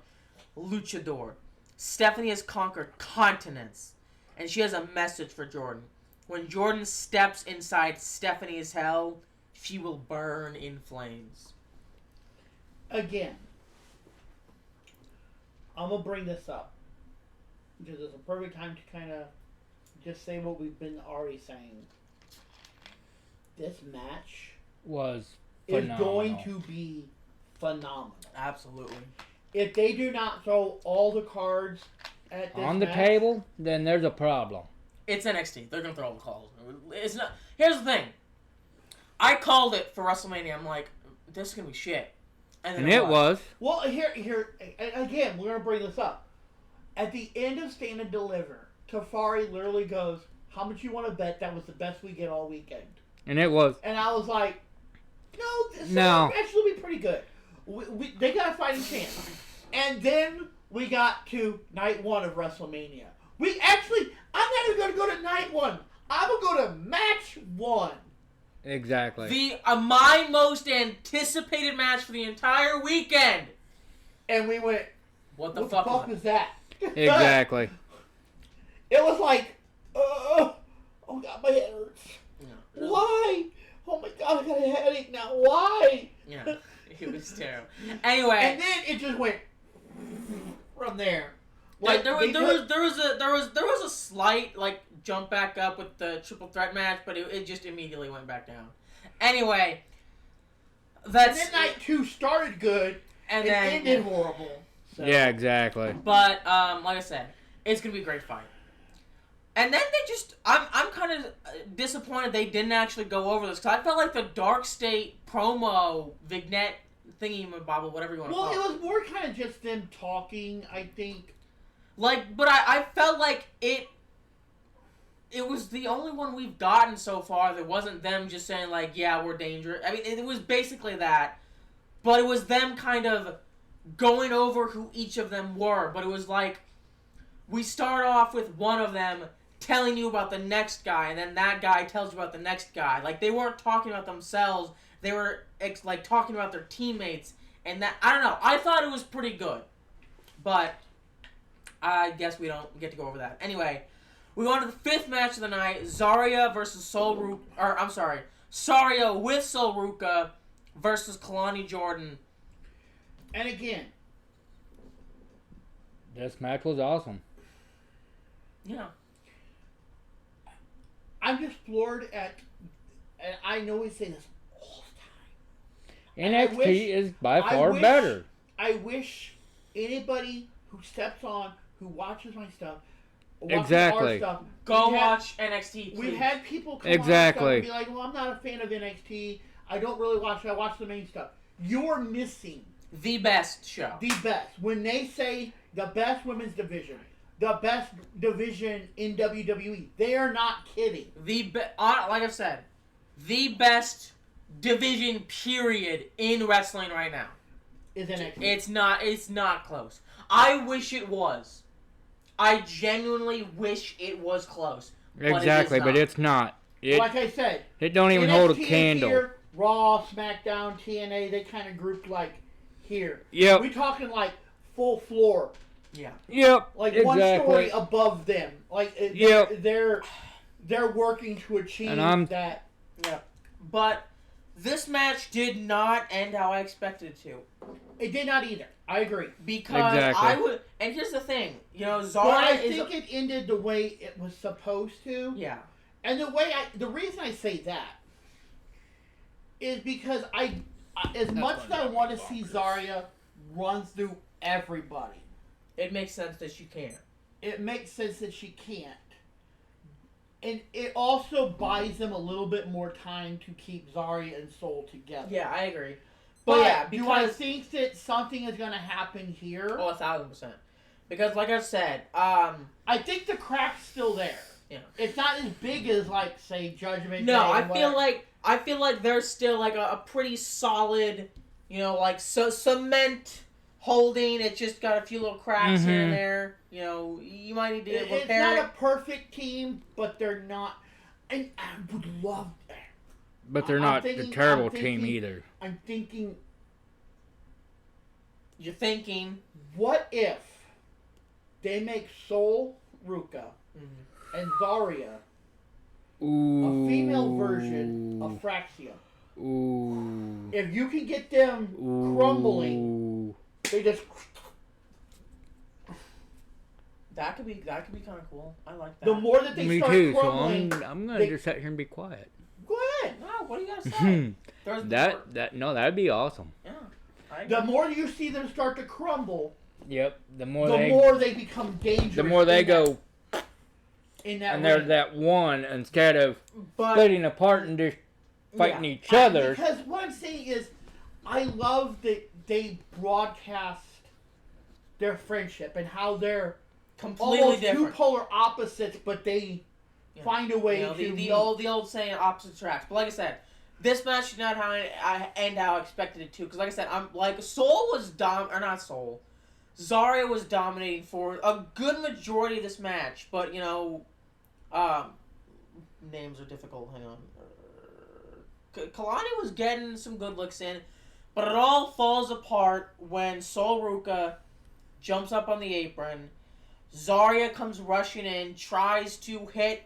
Luchador. Stephanie has conquered continents, and she has a message for Jordynne. When Jordynne steps inside Stephanie's hell, she will burn in flames. Again, I'm going to bring this up because it's a perfect time to kind of just say what we've been already saying. This match Was is phenomenal. going to be phenomenal. Absolutely. If they do not throw all the cards at this on the match, table, then there's a problem. It's NXT. They're gonna throw all the calls. It's not. Here's the thing. I called it for WrestleMania. I'm like, this is gonna be shit. And it was. Well, here again, we're gonna bring this up. At the end of Stand and Deliver, Tafari literally goes, "How much you want to bet that was the best we get all weekend?" And it was. And I was like, "No, this No. match will be pretty good. They got a fighting chance." And then we got to night one of WrestleMania. I'm not even going to go to night one. I'm going to go to match one. Exactly. My most anticipated match for the entire weekend. And we went, What the what fuck the fuck was was that? Exactly. It was like, oh God, my head hurts. Yeah. Why? Oh my God, I got a headache now. Why? Yeah, it was terrible. Anyway, And then it just went from there. like there was a slight like jump back up with the triple threat match, but it just immediately went back down. Anyway, And that's then night two started good and and then ended horrible. So. Yeah, exactly. But like I said, it's gonna be a great fight. And then I'm kind of disappointed they didn't actually go over this because I felt like the Dark State promo vignette thingy bobble, whatever you want to Well, call it it. was more kind of just them talking, I think. Like, but I felt like it was the only one we've gotten so far that wasn't them just saying like, yeah, we're dangerous. I mean, it was basically that, but it was them kind of going over who each of them were. But it was like we start off with one of them telling you about the next guy, and then that guy tells you about the next guy. Like, they weren't talking about themselves. They were, like, talking about their teammates. And that, I don't know. I thought it was pretty good. But I guess we don't get to go over that. Anyway, we go on to the fifth match of the night. Zarya versus Saria with Sol Ruka versus Kalani Jordan. And again, This match was awesome. Yeah. I'm just floored at, and I know we say this all the time. NXT is by far wish- better. I wish anybody who steps on, who watches my stuff, watches Exactly. our stuff, Go we had- watch NXT, please. We had people come Exactly. on and be like, well, I'm not a fan of NXT. I don't really watch it. I watch the main stuff. You're missing the best show. the best. When they say the best women's division, the best division in WWE, they are not kidding. Like I've said, the best division period in wrestling right now. Is NXT. It's not close. I wish it was. I genuinely wish it was close. Exactly, but it's not. Like I said, It don't even hold a NXT is candle. Here, Raw, SmackDown, TNA, they kind of grouped like here. Yep. We talking like full floor. Yeah. Yep. Like exactly. one story above them. Like Yep. they're working to achieve that. Yeah. But this match did not end how I expected it to. It did not either. I agree. Because Exactly. I would, and here's the thing, Zarya But I is. think it ended the way it was supposed to. Yeah. And the reason I say that is because as much as I want to see Zarya run through everybody, It makes sense that she can't. it makes sense that she can't. And it also buys them a little bit more time to keep Zarya and Soul together. Yeah, I agree. But yeah, do I because think that something is going to happen here? 1,000%. Because like I said, I think the crack's still there. Yeah. It's not as big as like say Judgment No, Day. I feel like there's still like a pretty solid, like cement holding. It's just got a few little cracks here and there. You might need to repair It's not a perfect team, but they're not. And I would love. But they're not a terrible team either. I'm thinking. You're thinking. What if they make Sol Ruka and Zarya a female version of Fraxia? Ooh. If you can get them crumbling, they just. That could be kind of cool. I like that. The more that they start crumbling, so I'm gonna just sit here and be quiet. Go ahead. No, what do you gotta say? That'd be awesome. Yeah. The more you see them start to crumble, yep. The more they become dangerous. The more they go. In that and they're that one instead of splitting apart and just fighting each other. Because what I'm saying is, I love that they broadcast their friendship and how they're completely almost different. two polar opposites, but they find a way to the old saying, opposite tracks. But like I said, this match is not how I expected it to. Because like I said, I'm like Zarya was dominating for a good majority of this match, but names are difficult. Hang on. Kalani was getting some good looks in, but it all falls apart when Sol Ruka jumps up on the apron. Zarya comes rushing in, tries to hit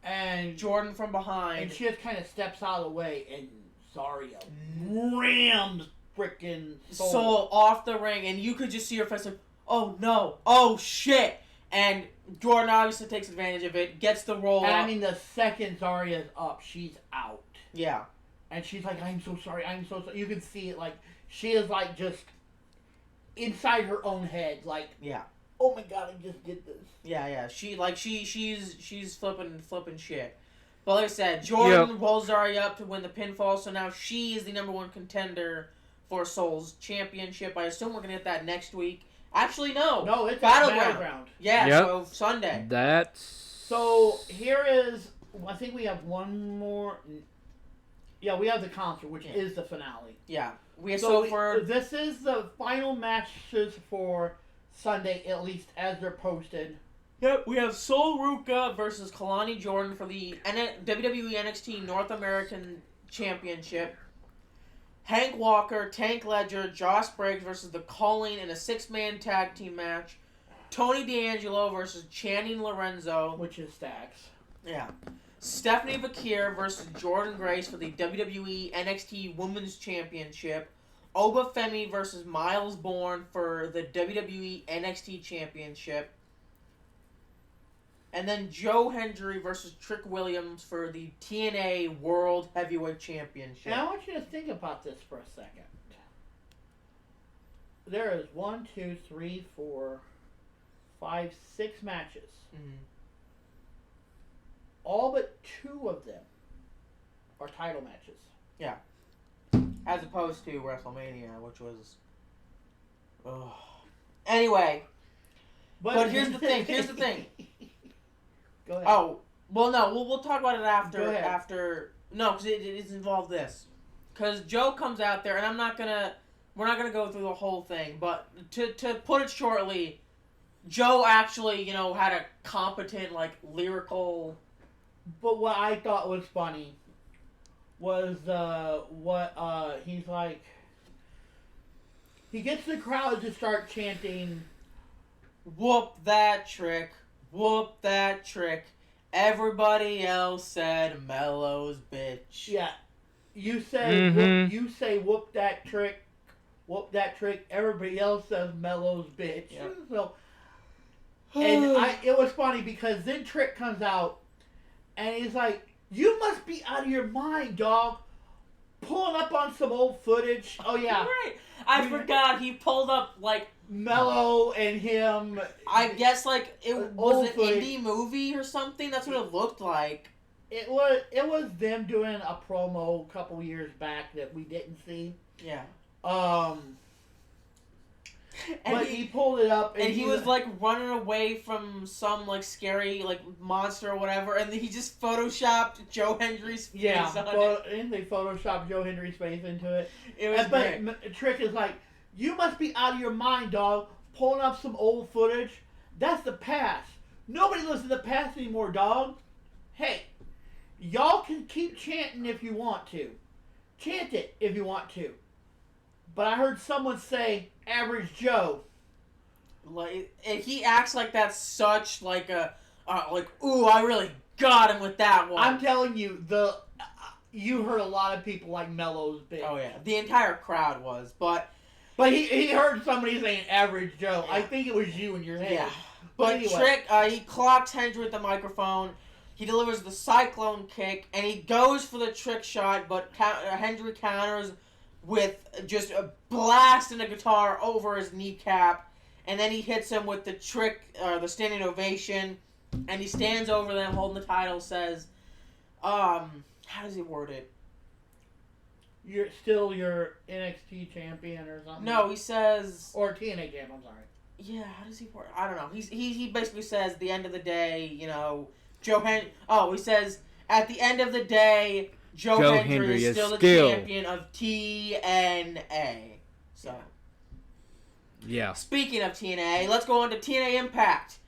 and Jordan from behind. And she just kind of steps out of the way, and Zarya rams freaking Sol off the ring, and you could just see her face like, oh no, oh shit. And Jordan obviously takes advantage of it, gets the roll up. I mean, the second Zarya's up, she's out. Yeah. And she's like, I'm so sorry. You can see it, like, she is, like, just inside her own head, like, yeah. Oh my god, I just did this. Yeah. She's flipping shit. But like I said, Jordan rolls Zarya up to win the pinfall, so now she is the #1 contender for Sol's championship. I assume we're gonna get that next week. Actually, no. No, it's Battleground. Yeah, so Sunday. So here is, I think we have one more. Yeah, we have the concert, which is the finale. Yeah. This is the final matches for Sunday, at least as they're posted. Yep, we have Sol Ruka versus Kalani Jordan for the WWE NXT North American Championship. Hank Walker, Tank Ledger, Josh Briggs versus The Calling in a 6-man tag team match. Tony D'Angelo versus Channing Lorenzo. Which is Stacks. Yeah. Stephanie Vakir versus Jordan Grace for the WWE NXT Women's Championship. Oba Femi versus Miles Bourne for the WWE NXT Championship. And then Joe Hendry versus Trick Williams for the TNA World Heavyweight Championship. Now I want you to think about this for a second. There is 1, 2, 3, 4, 5, 6 matches. Mm-hmm. All but 2 of them are title matches. Yeah. As opposed to WrestleMania, which was... Ugh. Anyway. But here's the thing. Go ahead. Oh, well, no, we'll talk about it after. Go ahead. After no, because it involved this. Because Joe comes out there, and we're not gonna go through the whole thing, but to put it shortly, Joe actually, had a competent, lyrical. But what I thought was funny was he's like. He gets the crowd to start chanting, "Whoop that trick! Whoop that trick! Everybody else said Mello's bitch." Yeah, you say you say whoop that trick, whoop that trick. Everybody else says Mello's bitch. Yep. So, it was funny because then Trick comes out, and he's like, "You must be out of your mind, dog." Pulling up on some old footage. Oh yeah, right. I forgot he pulled up Mello and him. I guess it was an footage. indie movie or something. That's what it looked like. It was them doing a promo a couple years back that we didn't see. Yeah. but he pulled it up, and he was like running away from some like scary like monster or whatever, and he just photoshopped Joe Hendry's face on it. And they photoshopped Joe Hendry's face into it. It was great. But Trick is like, you must be out of your mind, dog. Pulling up some old footage. That's the past. Nobody listens to the past anymore, dog. Hey, y'all can keep chanting if you want to. Chant it if you want to. But I heard someone say, Average Joe. Like, and he acts like that's such like a ooh, I really got him with that one. I'm telling you, you heard a lot of people like Mello's bitch. Oh yeah, the entire crowd was, but he heard somebody saying Average Joe. Yeah. I think it was you in your head. yeah. But anyway. Trick, he clocks Hendry with the microphone. He delivers the cyclone kick, and he goes for the trick shot, but Hendry counters with just a blast in a guitar over his kneecap, and then he hits him with the trick, the standing ovation, and he stands over them holding the title, says, how does he word it? You're still your NXT champion or something? No, he says... Or TNA champion, I'm sorry. Yeah, how does he word it? I don't know. He basically says, the end of the day, you know... he says, at the end of the day, Joe Hendry is still the champion of TNA. So, yeah. Speaking of TNA, let's go on to TNA Impact.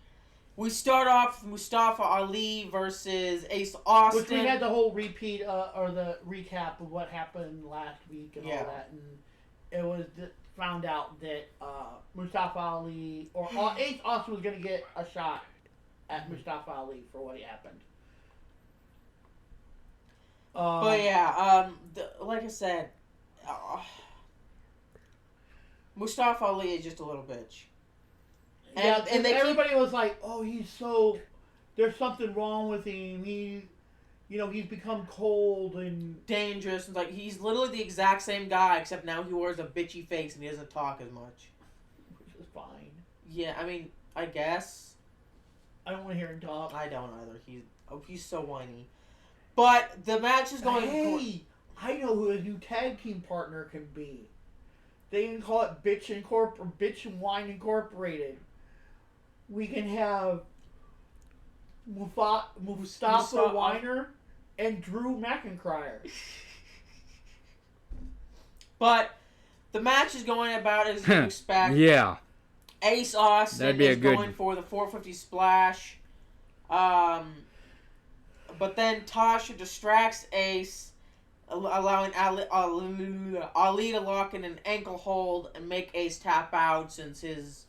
We start off with Mustafa Ali versus Ace Austin. Which we had the whole repeat, or the recap of what happened last week and all that. And it was found out that Mustafa Ali, or Ace Austin was going to get a shot at Mustafa Ali for what happened. But yeah, like I said, Mustafa Ali is just a little bitch. And everybody was like, "Oh, there's something wrong with him. He's become cold and dangerous." And like he's literally the exact same guy, except now he wears a bitchy face and he doesn't talk as much. Which is fine. Yeah, I mean, I guess. I don't want to hear him talk. I don't either. He's so whiny. But the match is going. Hey, I know who a new tag team partner can be. They can call it Bitch and Wine Incorporated. We can have Mustafa Weiner and Drew McIntyre. But the match is going about as you expect. Yeah. Ace Austin is going for the 450 splash. But then Tasha distracts Ace, allowing Ali to lock in an ankle hold and make Ace tap out since his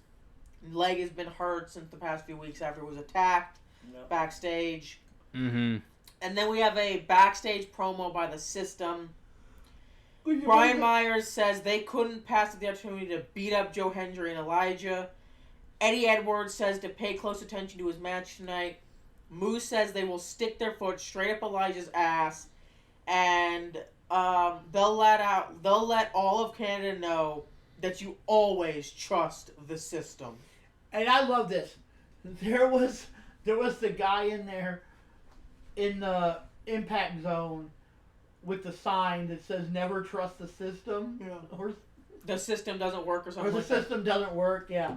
leg has been hurt since the past few weeks after he was attacked backstage. Mm-hmm. And then we have a backstage promo by the System. Brian Myers says they couldn't pass the opportunity to beat up Joe Hendry and Elijah. Eddie Edwards says to pay close attention to his match tonight. Moose says they will stick their foot straight up Elijah's ass, and they'll let all of Canada know that you always trust the System. And I love this. There was the guy in there in the Impact Zone with the sign that says "Never trust the System." Yeah. Or the System doesn't work or something. Or the system doesn't work. Yeah.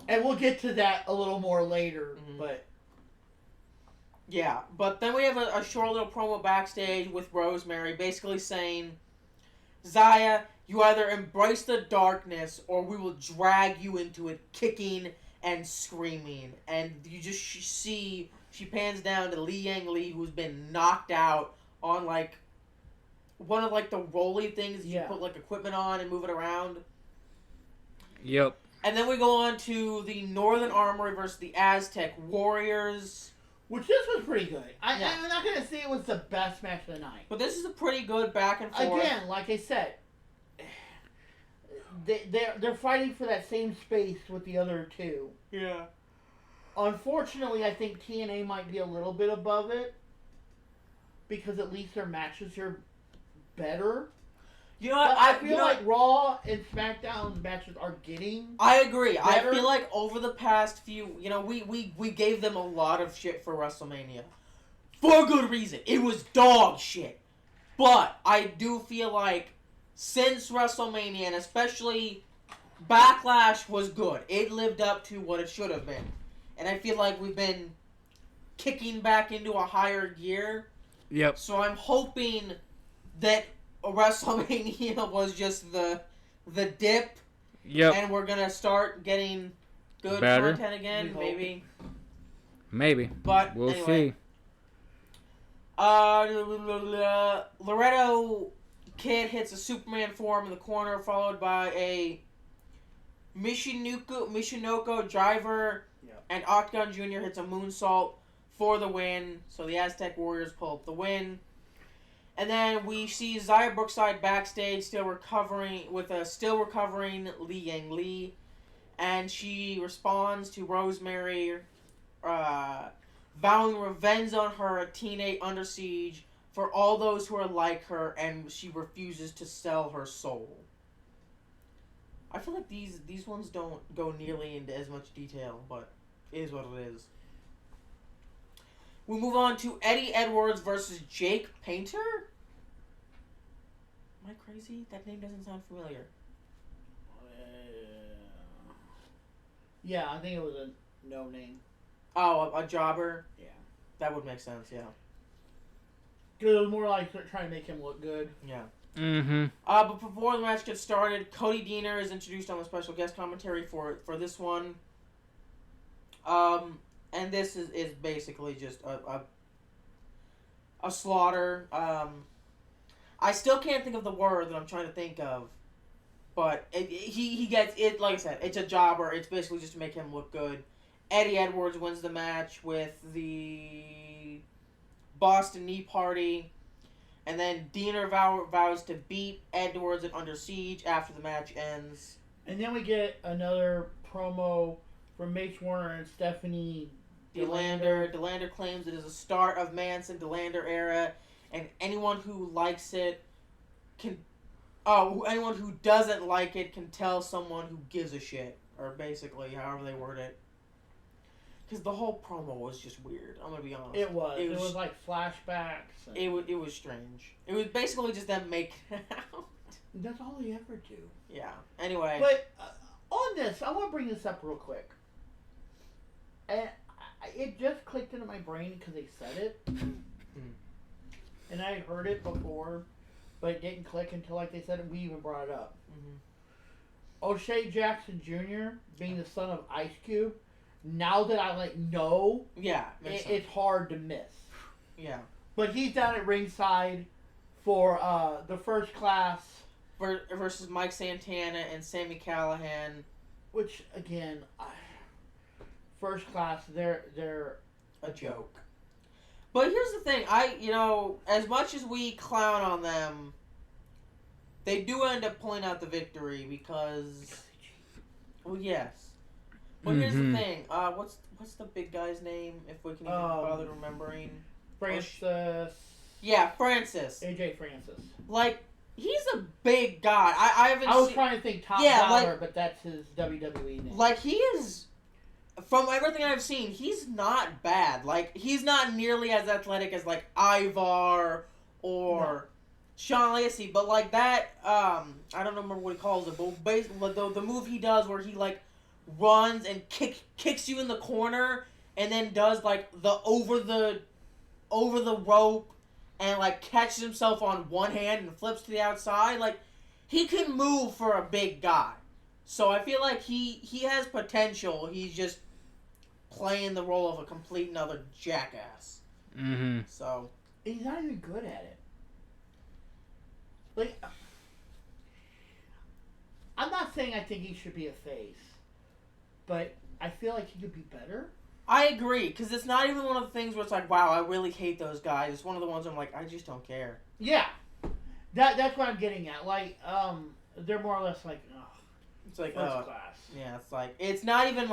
And we'll get to that a little more later, but. Yeah, but then we have a short little promo backstage with Rosemary basically saying, Zaya, you either embrace the darkness or we will drag you into it kicking and screaming. And you just see, she pans down to Li Yang Lee, who's been knocked out on like one of like the rolly things that you put like equipment on and move it around. Yep. And then we go on to the Northern Armory versus the Aztec Warriors. Which this was pretty good. I'm not going to say it was the best match of the night. But this is a pretty good back and forth. Again, like I said, they're fighting for that same space with the other two. Yeah. Unfortunately, I think TNA might be a little bit above it. Because at least their matches are better. You know what? I feel like Raw and SmackDown's matches are getting I agree. better. I feel like over the past few, we gave them a lot of shit for WrestleMania. For good reason. It was dog shit. But I do feel like since WrestleMania, and especially Backlash was good. It lived up to what it should have been. And I feel like we've been kicking back into a higher gear. Yep. So I'm hoping that WrestleMania was just the dip. Yep. And we're going to start getting good Better. content again, maybe. Maybe. But we'll anyway. see. Loretto Kid hits a Superman form in the corner, followed by a Mishinoko driver, and Octagon Jr. hits a moonsault for the win. So the Aztec Warriors pull up the win. And then we see Xia Brookside backstage, still recovering Li Yang Lee, and she responds to Rosemary, vowing revenge on her at TNA Under Siege for all those who are like her, and she refuses to sell her soul. I feel like these ones don't go nearly into as much detail, but it is what it is. We move on to Eddie Edwards versus Jake Painter? Am I crazy? That name doesn't sound familiar. Yeah, I think it was a no name. Oh, a jobber? Yeah. That would make sense, yeah. Because it was more like trying to make him look good. Yeah. Mm-hmm. But before the match gets started, Cody Deaner is introduced on the special guest commentary for this one. And this is basically just a slaughter. I still can't think of the word that I'm trying to think of. But he gets it, like I said, it's a jobber. It's basically just to make him look good. Eddie Edwards wins the match with the Boston Knee Party. And then Deaner vows to beat Edwards at Under Siege after the match ends. And then we get another promo from Mace Warner and Stephanie DeLander. DeLander claims it is a start of Manson-DeLander era. And anyone who likes it anyone who doesn't like it can tell someone who gives a shit. Or basically, however they word it. Because the whole promo was just weird. I'm going to be honest. It was like flashbacks. It was strange. It was basically just them making out. That's all they ever do. Yeah. Anyway. But on this, I want to bring this up real quick. And it just clicked into my brain because they said it. And I heard it before, but it didn't click until like they said it. We even brought it up. O'Shea Jackson Jr. being the son of Ice Cube. Now that I know, yeah, it's hard to miss. Yeah, but he's down at ringside for the First Class versus Mike Santana and Sami Callihan. Which again, First Class, they're a joke. But here's the thing, as much as we clown on them, they do end up pulling out the victory because, well, yes. But here's the thing. What's the big guy's name? If we can even bother remembering. Francis. Yeah, Francis. AJ Francis. He's a big guy. I was trying to think Top Dollar, but that's his WWE name. He is. From everything I've seen, he's not bad. He's not nearly as athletic as Ivar or Sean Lacey, but that. I don't remember what he calls it, but basically the move he does where he runs and kicks you in the corner and then does the over the rope and catches himself on one hand and flips to the outside. He can move for a big guy. So I feel like he has potential. He's just playing the role of a complete and utter jackass. So he's not even good at it. I'm not saying I think he should be a face. But I feel like he could be better. I agree, because it's not even one of the things where it's wow, I really hate those guys. It's one of the ones where I'm I just don't care. Yeah. That's what I'm getting at. They're more or less it's First Class. Yeah, it's not even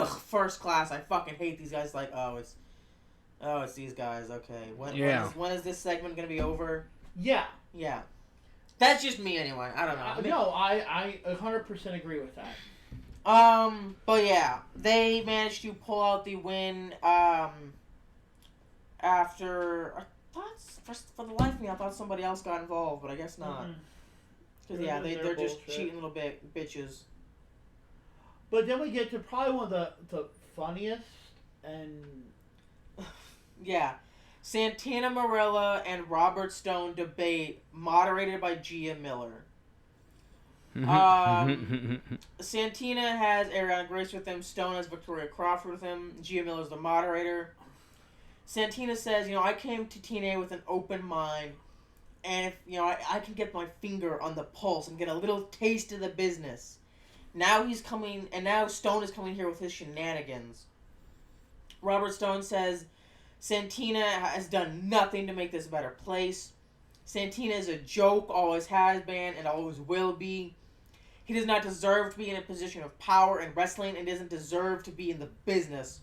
First Class. I fucking hate these guys. It's these guys. Okay. When is this segment going to be over? Yeah. Yeah. That's just me anyway. I don't know. No, I 100% agree with that. But yeah, they managed to pull out the win, after, for the life of me, I thought somebody else got involved, but I guess not. Because, they're just cheating little bitches. But then we get to probably one of the funniest and... Yeah. Santana Marella and Robert Stone debate, moderated by Gia Miller. Santina has Ariana Grace with him. Stone has Victoria Crawford with him. Gia Miller's the moderator. Santina says, I came to TNA with an open mind, and if I can get my finger on the pulse and get a little taste of the business. Now he's coming, and now Stone is coming here with his shenanigans. Robert Stone says Santina has done nothing to make this a better place. Santina is a joke, always has been, and always will be. He does not deserve to be in a position of power in wrestling and doesn't deserve to be in the business.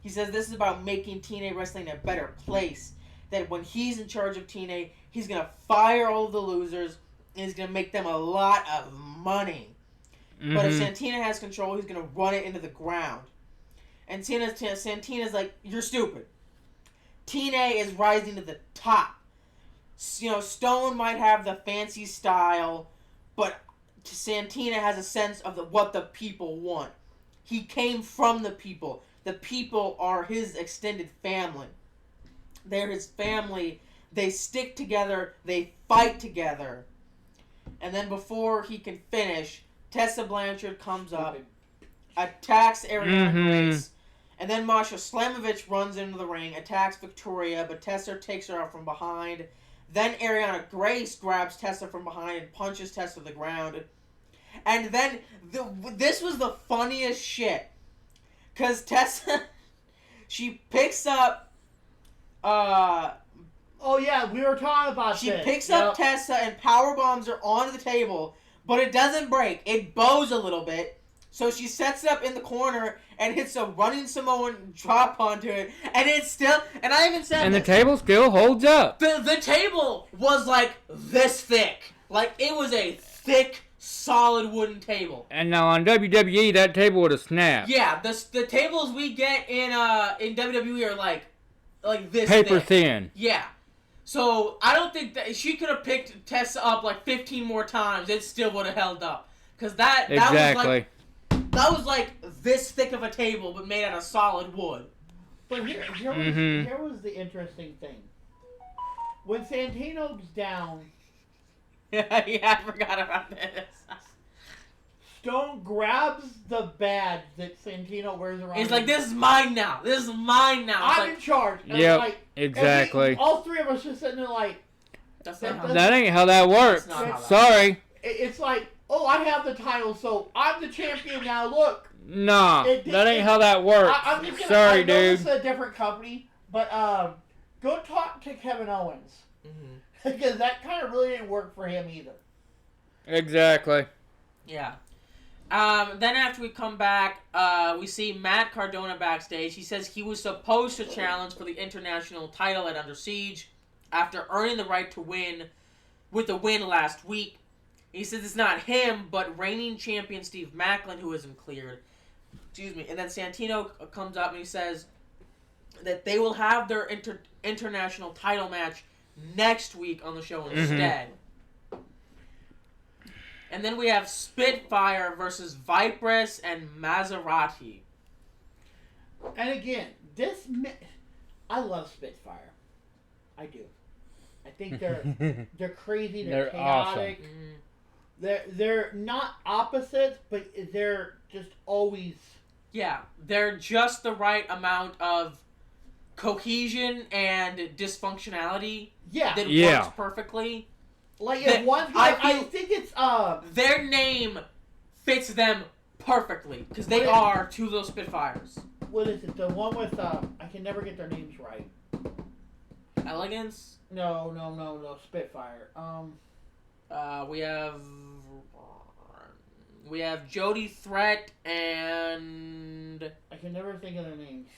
He says this is about making TNA wrestling a better place. That when he's in charge of TNA, he's going to fire all of the losers and he's going to make them a lot of money. Mm-hmm. But if Santina has control, he's going to run it into the ground. And Santina's like, you're stupid. TNA is rising to the top. Stone might have the fancy style, but Santina has a sense of what the people want. He came from the people. The people are his extended family. They're his family. They stick together. They fight together. And then before he can finish, Tessa Blanchard comes up, attacks Ariana Grace, and then Masha Slamovich runs into the ring, attacks Victoria, but Tessa takes her out from behind. Then Ariana Grace grabs Tessa from behind and punches Tessa to the ground. And then, this was the funniest shit. Because Tessa, she picks up, oh yeah, we were talking about She picks up Tessa and powerbombs her onto the table, but it doesn't break. It bows a little bit. So she sets it up in the corner and hits a running Samoan drop onto it. And it's still, and I even said the table still holds up. The table was like this thick. Like, it was a thick, solid wooden table. And now on WWE, that table would have snapped. Yeah, the tables we get in WWE are like this paper thick. thin. Yeah. So I don't think that she could have picked Tessa up like 15 more times. It still would have held up. Because that was like this thick of a table, but made out of solid wood. But here was the interesting thing. When Santino's down... Yeah, I forgot about this. Stone grabs the badge that Santino wears around. He's like, this is mine now. This is mine now. I'm in charge. Yeah, exactly. All three of us just sitting there like... That ain't how that works. Sorry. It's like, oh, I have the title, so I'm the champion now. Look. Nah, that ain't how that works. Sorry, dude. This is a different company, but go talk to Kevin Owens. Because that kind of really didn't work for him either. Exactly. Yeah. Then after we come back, we see Matt Cardona backstage. He says he was supposed to challenge for the international title at Under Siege after earning the right to win with a win last week. He says it's not him, but reigning champion Steve Macklin who isn't cleared. Excuse me. And then Santino comes up and he says that they will have their international title match next week on the show instead. And then we have Spitfire versus Vipress and Maserati. And again, I love Spitfire. I do. I think they're crazy. They're chaotic. Awesome. They're not opposites, but they're just always. Yeah, they're just the right amount of cohesion and dysfunctionality. Yeah. That works perfectly. Like if one, I think it's their name fits them perfectly because they are two little Spitfires. What is it? The one with I can never get their names right. Elegance? No. Spitfire. We have Jody Threat and I can never think of their names.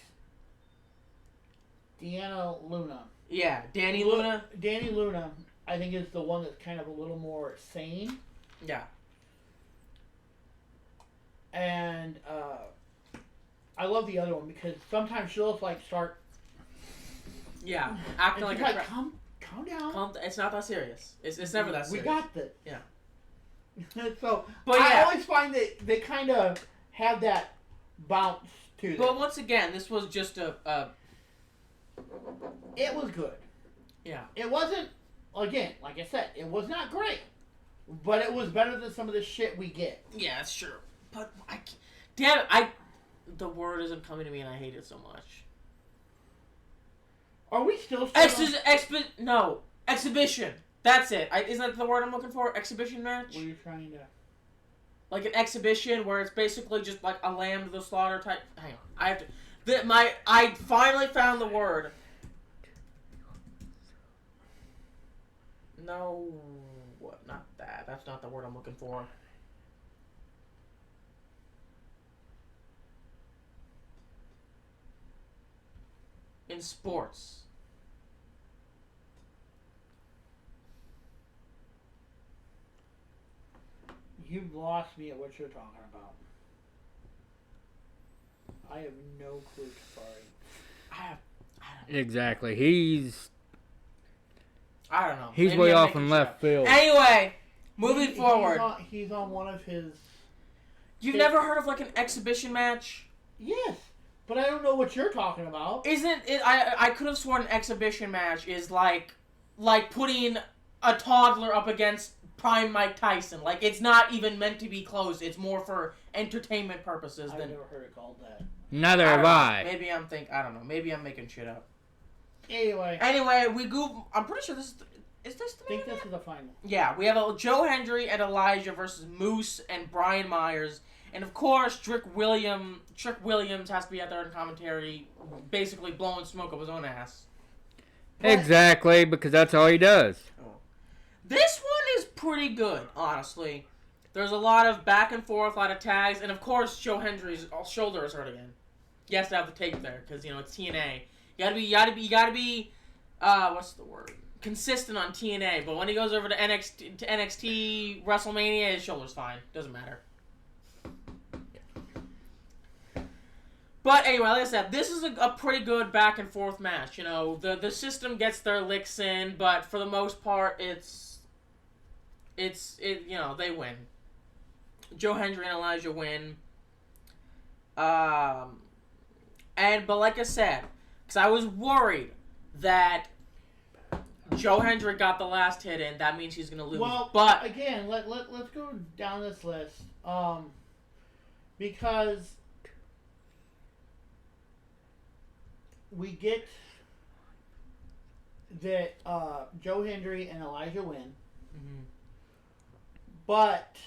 Deanna Luna. Yeah, Danny Luna. Danny Luna, I think, is the one that's kind of a little more sane. Yeah. And I love the other one because sometimes she'll like start. Yeah, acting like a calm down. It's not that serious. It's never that serious. We got this. Yeah. So, but I always find that they kind of have that bounce to them. But once again, this was just a It was good. Yeah. It wasn't, again, like I said, it was not great. But it was better than some of the shit we get. Yeah, that's true. But damn it, the word isn't coming to me and I hate it so much. Are we still exhibition. That's it. Isn't that the word I'm looking for? Exhibition match? What are you trying to... Like an exhibition where it's basically just like a lamb to the slaughter type. Hang on. I have to... I finally found the word. No... What? Not that. That's not the word I'm looking for. In sports. You've lost me at what you're talking about. I have no clue, sorry. Exactly. He's I don't know. He's Maybe way I'm off making in shit left up. field. Anyway, moving forward. He's on one of his... You've never heard of like an exhibition match? Yes, but I don't know what you're talking about. Isn't it? I could have sworn an exhibition match is like putting a toddler up against prime Mike Tyson. Like it's not even meant to be close. It's more for entertainment purposes. I've than never heard it called that. Neither I have don't know. I. Maybe I don't know. Maybe I'm making shit up. Anyway, I'm pretty sure this is this the I think main this is the final. Yeah, we have Joe Hendry and Elijah versus Moose and Brian Myers. And of course, Trick Williams has to be out there in commentary, basically blowing smoke up his own ass. Exactly, because that's all he does. This one is pretty good, honestly. There's a lot of back and forth, a lot of tags, and of course, Joe Hendry's shoulder is hurt again. He has to have the tape there because it's TNA. You gotta be, what's the word? Consistent on TNA. But when he goes over to NXT WrestleMania, his shoulder's fine. Doesn't matter. But anyway, like I said, this is a pretty good back and forth match. The system gets their licks in, but for the most part, they win. Joe Hendry and Elijah win. But like I said, because I was worried that Joe Hendry got the last hit in, that means he's gonna lose. Well, but again, let's go down this list, because we get that Joe Hendry and Elijah win, but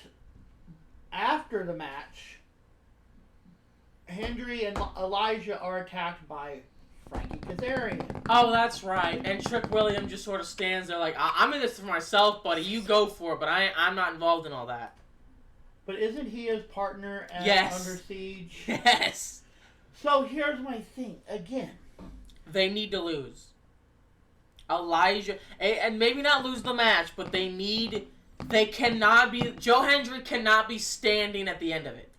after the match, Hendry and Elijah are attacked by Frankie Kazarian. Oh, that's right. And Trick Williams just sort of stands there like, I'm in this for myself, buddy. You go for it, but I'm not involved in all that. But isn't he his partner at Under Siege? Yes. So here's my thing. Again. They need to lose. Elijah, and maybe not lose the match, but Joe Hendry cannot be standing at the end of it.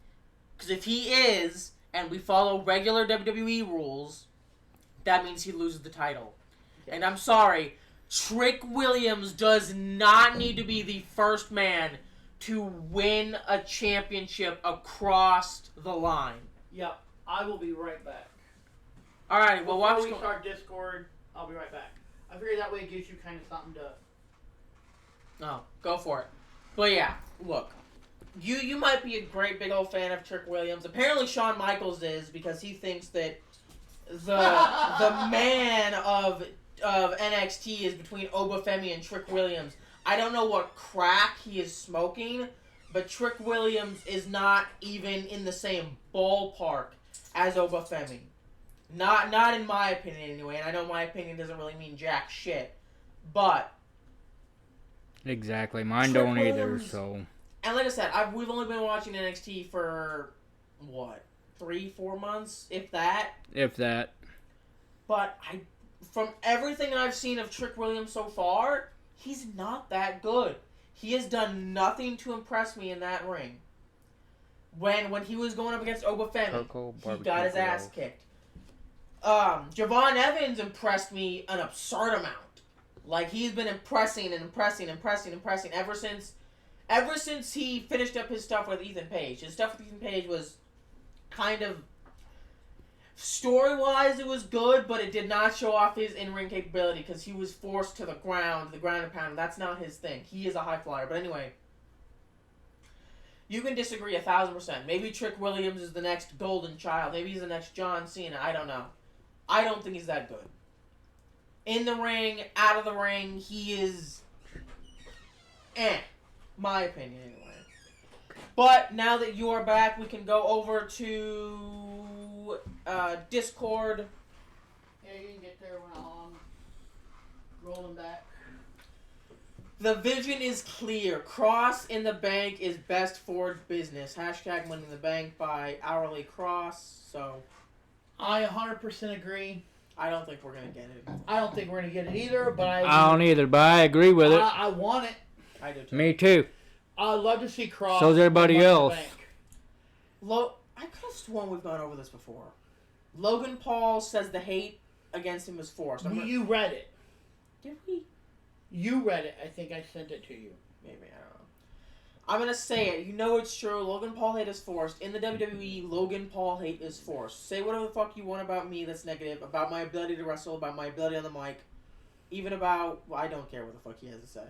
Because if he is, and we follow regular WWE rules, that means he loses the title. And I'm sorry, Trick Williams does not need to be the first man to win a championship across the line. Yep, I will be right back. Alright, well, Before we start Discord, I'll be right back. I figure that way it gives you kind of something to... Oh, go for it. But yeah, look. You might be a great big old fan of Trick Williams. Apparently Shawn Michaels is, because he thinks that the man of NXT is between Obafemi and Trick Williams. I don't know what crack he is smoking, but Trick Williams is not even in the same ballpark as Obafemi. Not in my opinion anyway, and I know my opinion doesn't really mean jack shit. But exactly, mine Trick don't either, Williams, so. And like I said, we've only been watching NXT for, what, 3-4 months, if that? If that. But from everything I've seen of Trick Williams so far, he's not that good. He has done nothing to impress me in that ring. When he was going up against Obafemi, he got his ass kicked. Javon Evans impressed me an absurd amount. Like, he's been impressing ever since he finished up his stuff with Ethan Page. His stuff with Ethan Page was kind of story-wise it was good, but it did not show off his in-ring capability because he was forced to the ground and pound. That's not his thing. He is a high flyer. But anyway, you can disagree 1,000%. Maybe Trick Williams is the next golden child. Maybe he's the next John Cena. I don't know. I don't think he's that good. In the ring, out of the ring, he is my opinion, anyway. But now that you are back, we can go over to Discord. Yeah, you can get there when I'm rolling back. The vision is clear. Cross in the Bank is best for business. Hashtag Money in the Bank by Hourly Cross. So, I 100% agree. I don't think we're going to get it. I don't think we're going to get it either, but I don't either, but I agree with it. I want it. I do too. Me too. I'd love to see Cross. So's everybody Money in the else. Bank. I could have sworn we've gone over this before. Logan Paul says the hate against him is forced. You read it. Did we? You read it. I think I sent it to you. Maybe, I don't know. I'm going to say it. You know it's true. Logan Paul hate is forced. In the WWE, Logan Paul hate is forced. Say whatever the fuck you want about me that's negative, about my ability to wrestle, about my ability on the mic, even about... Well, I don't care what the fuck he has to say.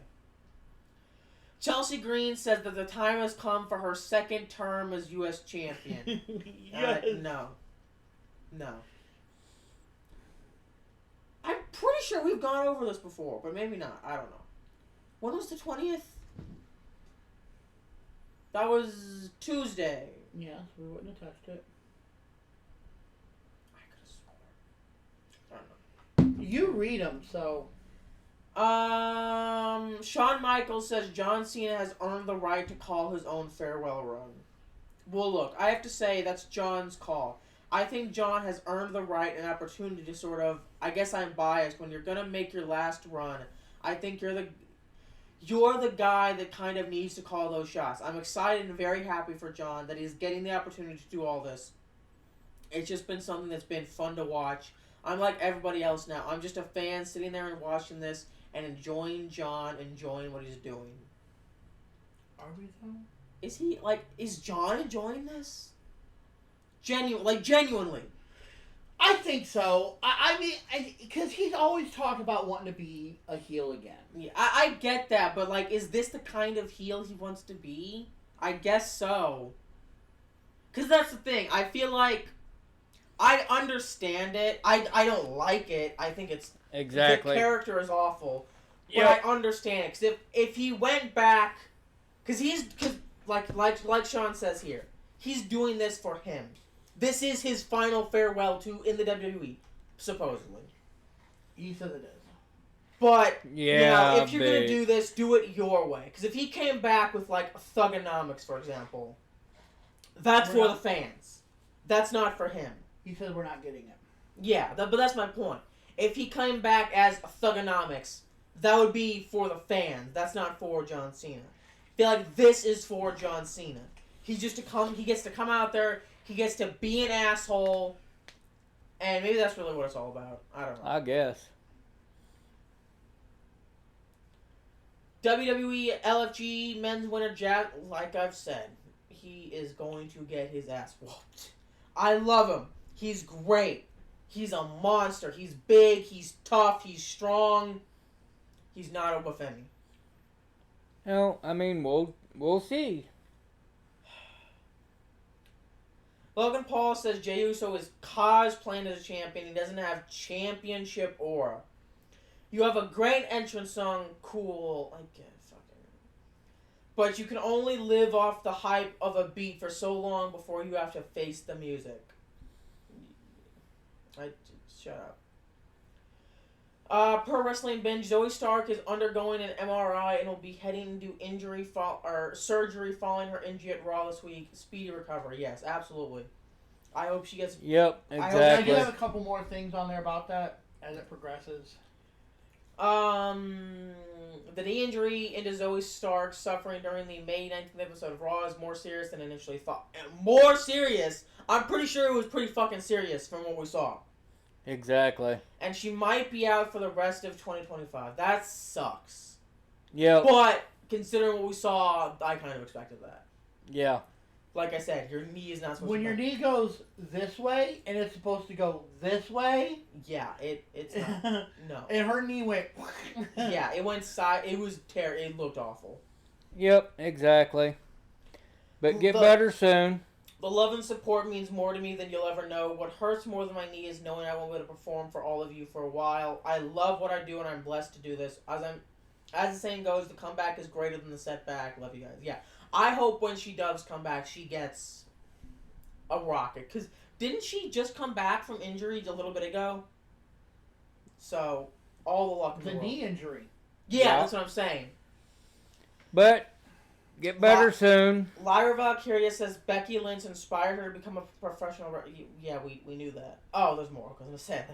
Chelsea Green says that the time has come for her second term as U.S. champion. Yes. No. I'm pretty sure we've gone over this before, but maybe not. I don't know. When was the 20th? That was Tuesday. Yes, we wouldn't have touched it. I could have sworn. I don't know. You read them, so... Shawn Michaels says John Cena has earned the right to call his own farewell run. Well, look, I have to say that's John's call. I think John has earned the right and opportunity to sort of... I guess I'm biased. When you're gonna make your last run, I think you're the guy that kind of needs to call those shots. I'm excited and very happy for John that he's getting the opportunity to do all this. It's just been something that's been fun to watch. I'm like everybody else now. I'm just a fan sitting there and watching this and enjoying John, enjoying what he's doing. Are we though? Is John enjoying this? Genuinely. I think so. I mean, because he's always talked about wanting to be a heel again. Yeah, I get that, but, is this the kind of heel he wants to be? I guess so. Because that's the thing. I feel like I understand it. I don't like it. I think it's... Exactly. The character is awful. But Yep. I understand it. Because if he went back... Because like Sean says here, he's doing this for him. This is his final farewell in the WWE, supposedly. He says it is. But, Yeah, if you're going to do this, do it your way. Because if he came back with, Thugonomics, for example, that's for the fans. That's not for him. He says we're not getting it. Yeah, but that's my point. If he came back as Thugonomics, that would be for the fans. That's not for John Cena. I feel like this is for John Cena. He gets to come out there, he gets to be an asshole, and maybe that's really what it's all about. I don't know. I guess. WWE LFG men's winner Jack, like I've said, he is going to get his ass whooped. I love him. He's great. He's a monster. He's big. He's tough. He's strong. He's not Obafemi. No, I mean, we'll see. Logan Paul says Jey Uso is cosplaying as a champion. He doesn't have championship aura. You have a great entrance song, cool. I guess. But you can only live off the hype of a beat for so long before you have to face the music. Shut up. Per Wrestling Binge, Zoe Stark is undergoing an MRI and will be heading to surgery following her injury at Raw this week. Speedy recovery, yes, absolutely. I hope she gets... Yep, I exactly. do have a couple more things on there about that as it progresses. The knee injury into Zoe Stark suffering during the May 19th episode of Raw is more serious than initially thought. More serious? I'm pretty sure it was pretty fucking serious from what we saw. Exactly. And she might be out for the rest of 2025. That sucks. Yep. But, considering what we saw, I kind of expected that. Yeah. Like I said, your knee is not supposed when to your bend. knee goes this way and it's supposed to go this way. Yeah, it's not. No. And her knee went. Yeah, it went side. It was It looked awful. Yep, exactly. But get The- better soon. The love and support means more to me than you'll ever know. What hurts more than my knee is knowing I won't be able to perform for all of you for a while. I love what I do and I'm blessed to do this. As the saying goes, the comeback is greater than the setback. Love you guys. Yeah. I hope when she does come back, she gets a rocket. Because didn't she just come back from injury a little bit ago? So, all the luck in the world. knee injury. Yeah, that's what I'm saying. But get better soon. Lyra Valkyria says Becky Lynch inspired her to become a professional. Yeah, we knew that. Oh, there's more. I was gonna say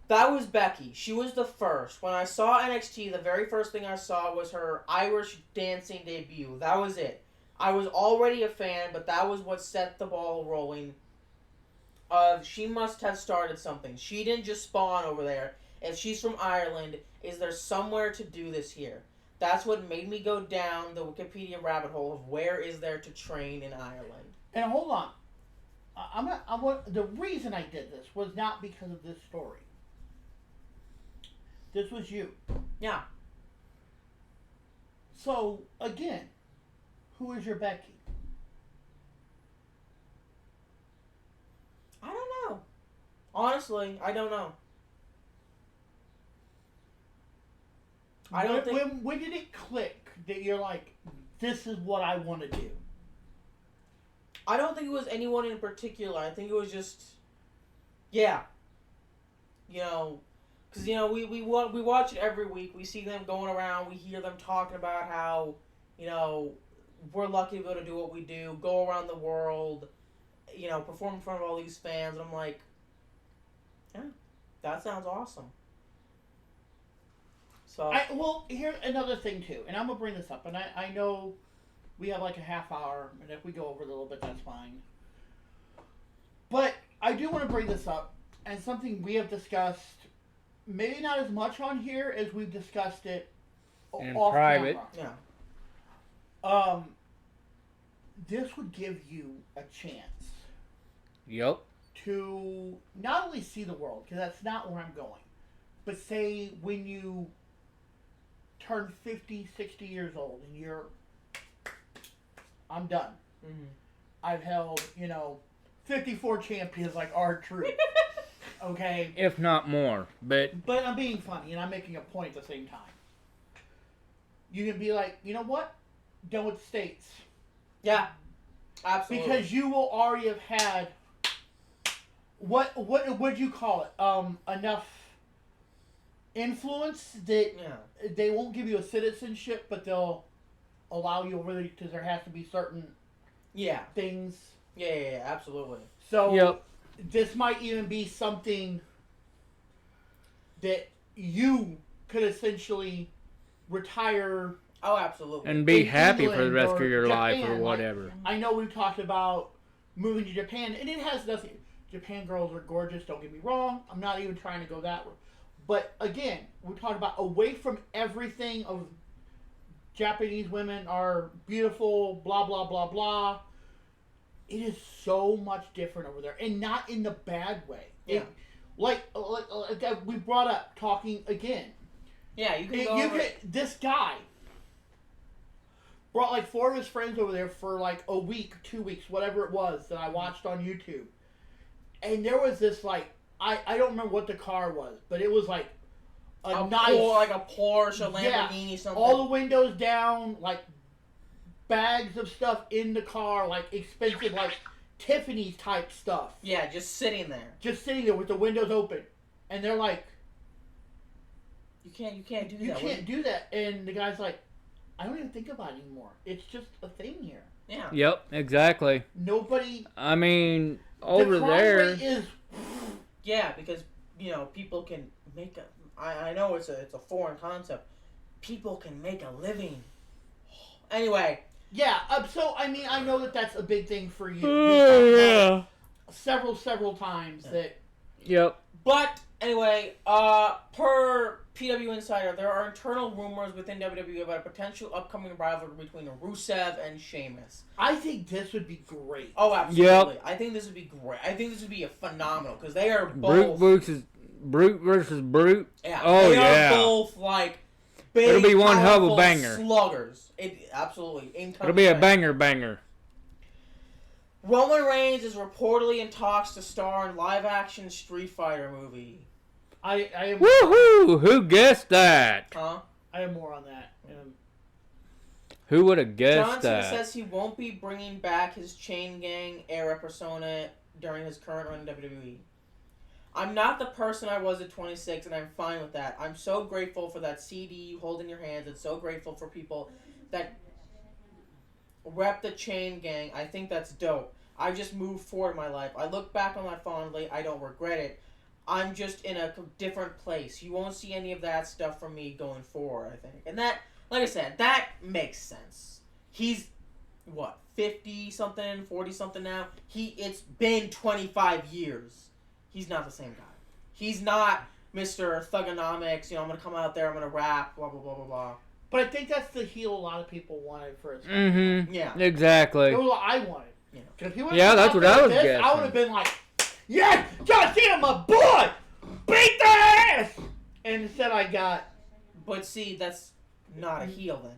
that was Becky. She was the first. When I saw NXT, the very first thing I saw was her Irish dancing debut. That was it. I was already a fan, but that was what set the ball rolling. She must have started something. She didn't just spawn over there. If she's from Ireland, is there somewhere to do this here? That's what made me go down the Wikipedia rabbit hole of where is there to train in Ireland. And hold on, the reason I did this was not because of this story. This was you. Yeah. So again, who is your Becky? I don't know. Honestly, I don't know. I don't think... When did it click that you're like, this is what I want to do? I don't think it was anyone in particular. I think it was just... Yeah. You know... Because, you know, we watch it every week. We see them going around. We hear them talking about how, you know, we're lucky to be able to do what we do. Go around the world. You know, perform in front of all these fans. And I'm like... Yeah. That sounds awesome. So Well, here's another thing too, and I'm gonna bring this up, and I know we have like a half hour, and if we go over a little bit, that's fine. But I do want to bring this up, and something we have discussed, maybe not as much on here as we've discussed it in off private. camera. yeah. This would give you a chance Yep. to not only see the world, because that's not where I'm going, but say when you turn 50, 60 years old and you're, I'm done. Mm-hmm. I've held, 54 champions like R-Truth. Okay? If not more. But I'm being funny and I'm making a point at the same time. You can be like, you know what? Done with the States. Yeah. Absolutely. Because you will already have had, what would you call it? Enough influence that they won't give you a citizenship, but they'll allow you over there because there has to be certain things. Yeah, absolutely. So this might even be something that you could essentially retire. Oh, absolutely. And be in happy England for the rest of or your life Japan. or whatever. Like, I know we've talked about moving to Japan, and it has nothing. Japan girls are gorgeous, don't get me wrong. I'm not even trying to go that route. But again, we're talking about away from everything of Japanese women are beautiful, blah, blah, blah, blah. It is so much different over there. And not in the bad way. Yeah. Like we brought up talking again. Yeah, you can go this guy brought like 4 of his friends over there for like a week, 2 weeks, whatever it was that I watched on YouTube. And there was this like, I don't remember what the car was, but it was like a nice... like a Porsche, a Lamborghini, something. All the windows down, like bags of stuff in the car, like expensive, like Tiffany's type stuff. Yeah, just sitting there. Just sitting there with the windows open. And they're like... You can't do that. You can't do that. And the guy's like, I don't even think about it anymore. It's just a thing here. Yeah. Yep, exactly. Nobody... I mean, over there... The crime rate is... Yeah, because, people can make a... I know it's a foreign concept. People can make a living. Anyway. Yeah, so, I mean, I know that's a big thing for you. Oh, yeah. Several times that... Yep. But Anyway, per PW Insider, there are internal rumors within WWE about a potential upcoming rivalry between Rusev and Sheamus. I think this would be great. Oh, absolutely. Yep. I think this would be great. I think this would be a phenomenal, because they are Brute both... versus Brute. Yeah, Oh, they yeah. are both, like, big, It'll be one hell of a powerful banger. sluggers. Absolutely. It'll be a banger. Roman Reigns is reportedly in talks to star in live-action Street Fighter movie. I am. Woohoo! Who guessed that? Huh? I am more on that. Who would have guessed Johnson that? says he won't be bringing back his Chain Gang era persona during his current run in WWE. I'm not the person I was at 26, and I'm fine with that. I'm so grateful for that CD you hold in your hands, and so grateful for people that rep the Chain Gang. I think that's dope. I just moved forward in my life. I look back on that fondly. I don't regret it. I'm just in a different place. You won't see any of that stuff from me going forward, I think. And that, like I said, that makes sense. He's, what, 50-something, 40-something now? It's been 25 years. He's not the same guy. He's not Mr. Thugonomics, I'm going to come out there, I'm going to rap, blah, blah, blah, blah, blah. But I think that's the heel a lot of people wanted for his. Mm-hmm. Yeah. Exactly. That's what I wanted. Yeah, that's what I was guessing. I would have been like, yes, John Cena, my boy! Beat their ass! And instead I got... But see, that's not a heel then.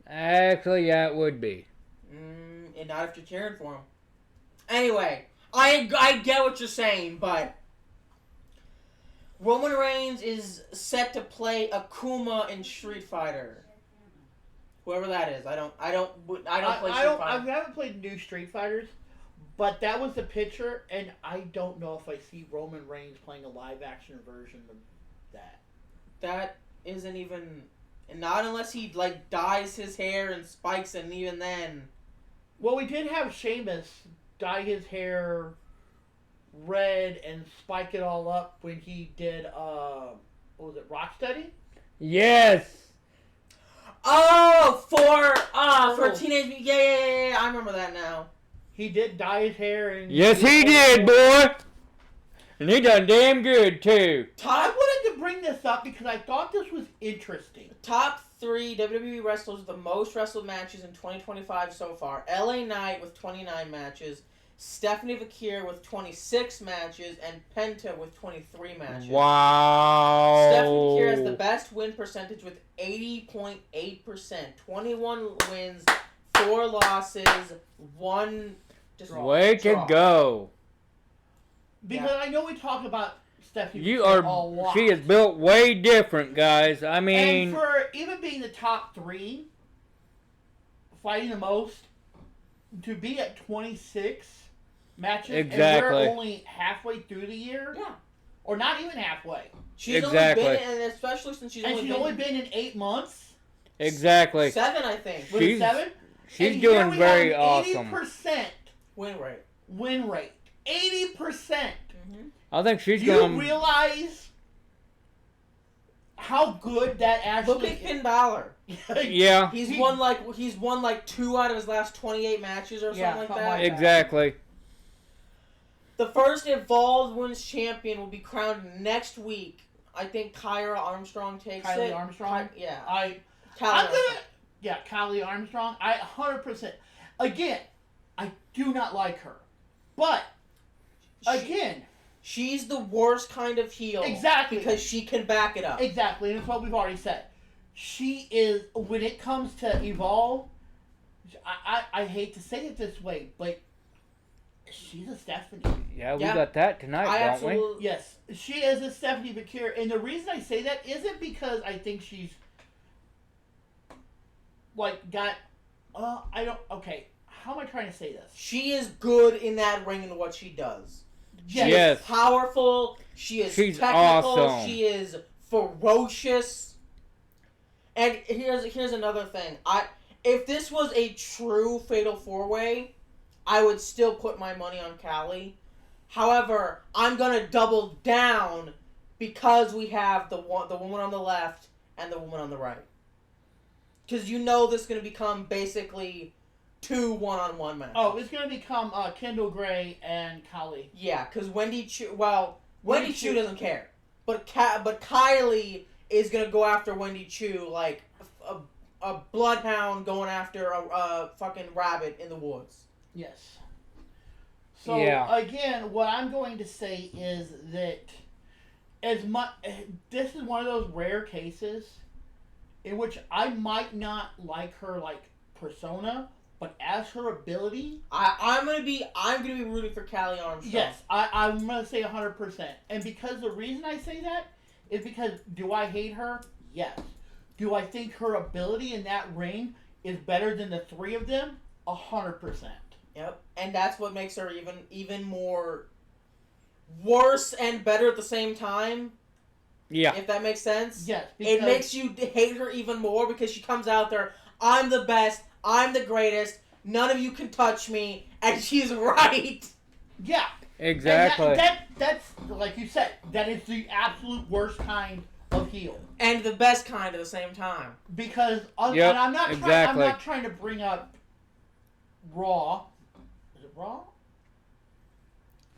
Actually, yeah, it would be. And not if you're cheering for him. Anyway, I get what you're saying, but Roman Reigns is set to play Akuma in Street Fighter. Whoever that is, I don't play Street Fighter. I haven't played new Street Fighters, but that was the picture, and I don't know if I see Roman Reigns playing a live action version of that. That isn't even, not unless he like dyes his hair and spikes it, and even then. Well, we did have Sheamus dye his hair red and spike it all up when he did what was it, Rocksteady? Yes. Oh, for Teenage... Yeah, I remember that now. He did dye his hair and... Yes, he did, boy. And he done damn good, too. I wanted to bring this up because I thought this was interesting. Top 3 WWE wrestlers with the most wrestled matches in 2025 so far. LA Knight with 29 matches. Stephanie Vakir with 26 matches, and Penta with 23 matches. Wow. Stephanie Vakir has the best win percentage with 80.8%. 21 wins, 4 losses, 1 draw. Way to go. Because I know we talk about Stephanie You Vakir a are. lot. She is built way different, guys. I mean, And for even being the top 3, fighting the most, to be at 26 matches, exactly. and we're only halfway through the year, Yeah. or not even halfway. She's Exactly. only been, and especially since she's only been in 8 months. exactly. 7, I think. Was it 7? She's And doing here we very have awesome. 80% Win rate. win rate. 80%. I think she's You going. realize how good that actually Look at Finn Balor. Yeah. He's won like 2 out of his last 28 matches or something like that. Exactly. The first Evolved Women's Champion will be crowned next week. I think Kyra Armstrong takes it. Kylie Armstrong? Yeah. I'm Kylie gonna... Yeah, Kylie Armstrong. 100%. Again, I do not like her. But, again... She's the worst kind of heel. Exactly. Because she can back it up. Exactly, and it's what we've already said. She is, when it comes to Evolve, I hate to say it this way, but she's a Stephanie. Yeah, we got that tonight, don't we? Yes, she is a Stephanie Bakir, and the reason I say that isn't because I think she's, okay, how am I trying to say this? She is good in that ring and what she does. She Yes. is powerful. She's technical. Awesome. She is ferocious. And here's another thing. If this was a true Fatal 4-Way, I would still put my money on Callie. However, I'm gonna double down because we have the woman on the left and the woman on the right. Because this is gonna become basically 2 one-on-one matches. Oh, it's going to become Kendall Gray and Kali. Yeah, because Wendy Chu doesn't care. But Kylie is going to go after Wendy Chu like a bloodhound going after a fucking rabbit in the woods. Yes. So, again, what I'm going to say is that this is one of those rare cases in which I might not like her like persona, but as her ability, I'm gonna be rooting for Callie Armstrong. Yes, I'm gonna say 100%, and because the reason I say that is because do I hate her? Yes. Do I think her ability in that ring is better than the three of them? 100%. Yep, and that's what makes her even more worse and better at the same time. Yeah. If that makes sense. Yes. It makes you hate her even more because she comes out there, I'm the best, I'm the greatest, none of you can touch me, and she's right. Yeah. Exactly. And that's, like you said, that is the absolute worst kind of heel. And the best kind at the same time. Because, and I'm not trying to bring up Raw. Is it Raw?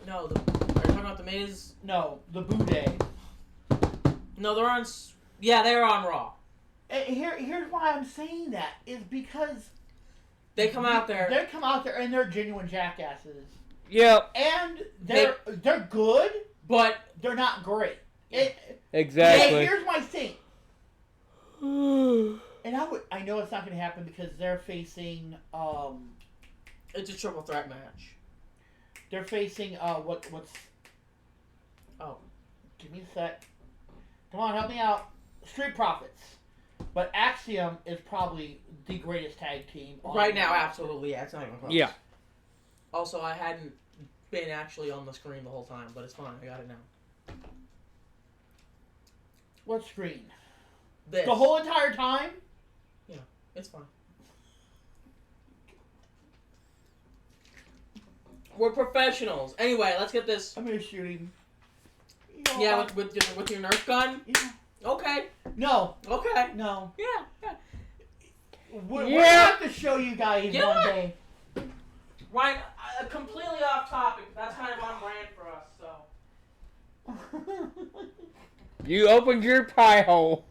No, are you talking about The Miz? No, the Boo Day. No, they're on. Yeah, they're on Raw. Here's why I'm saying that is because they come out there. They come out there and they're genuine jackasses. Yep. And they're good, but they're not great. Exactly. Here's my thing. And I know it's not going to happen because they're facing. It's a triple threat match. They're facing what's. Oh, give me a sec. Come on, help me out. Street Profits. But Axiom is probably the greatest tag team. Right now, absolutely. Yeah, it's not even close. Yeah. Also, I hadn't been actually on the screen the whole time, but it's fine. I got it now. What screen? This. The whole entire time? Yeah, it's fine. We're professionals. Anyway, let's get this. I'm gonna shoot him. Yeah, with your Nerf gun? Yeah. Okay. No. Okay. No. Yeah. We're gonna have to show you guys one day. Ryan, completely off topic. That's kind of on brand for us, so. You opened your pie hole.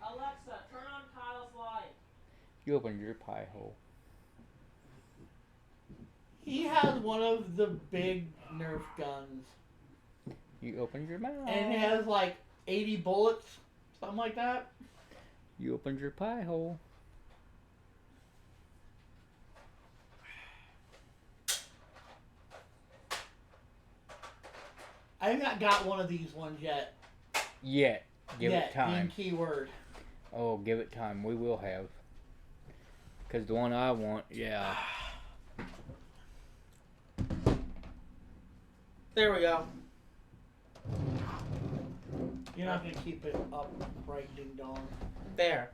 Alexa, turn on Kyle's light. You opened your pie hole. He has one of the big Nerf guns. You opened your mouth. And it has like 80 bullets, something like that. You opened your pie hole. I have not got one of these ones yet. Give it time. Keyword. Oh, give it time. We will have. Because the one I want, yeah. There we go. You're not going to keep it up right, ding dong. There.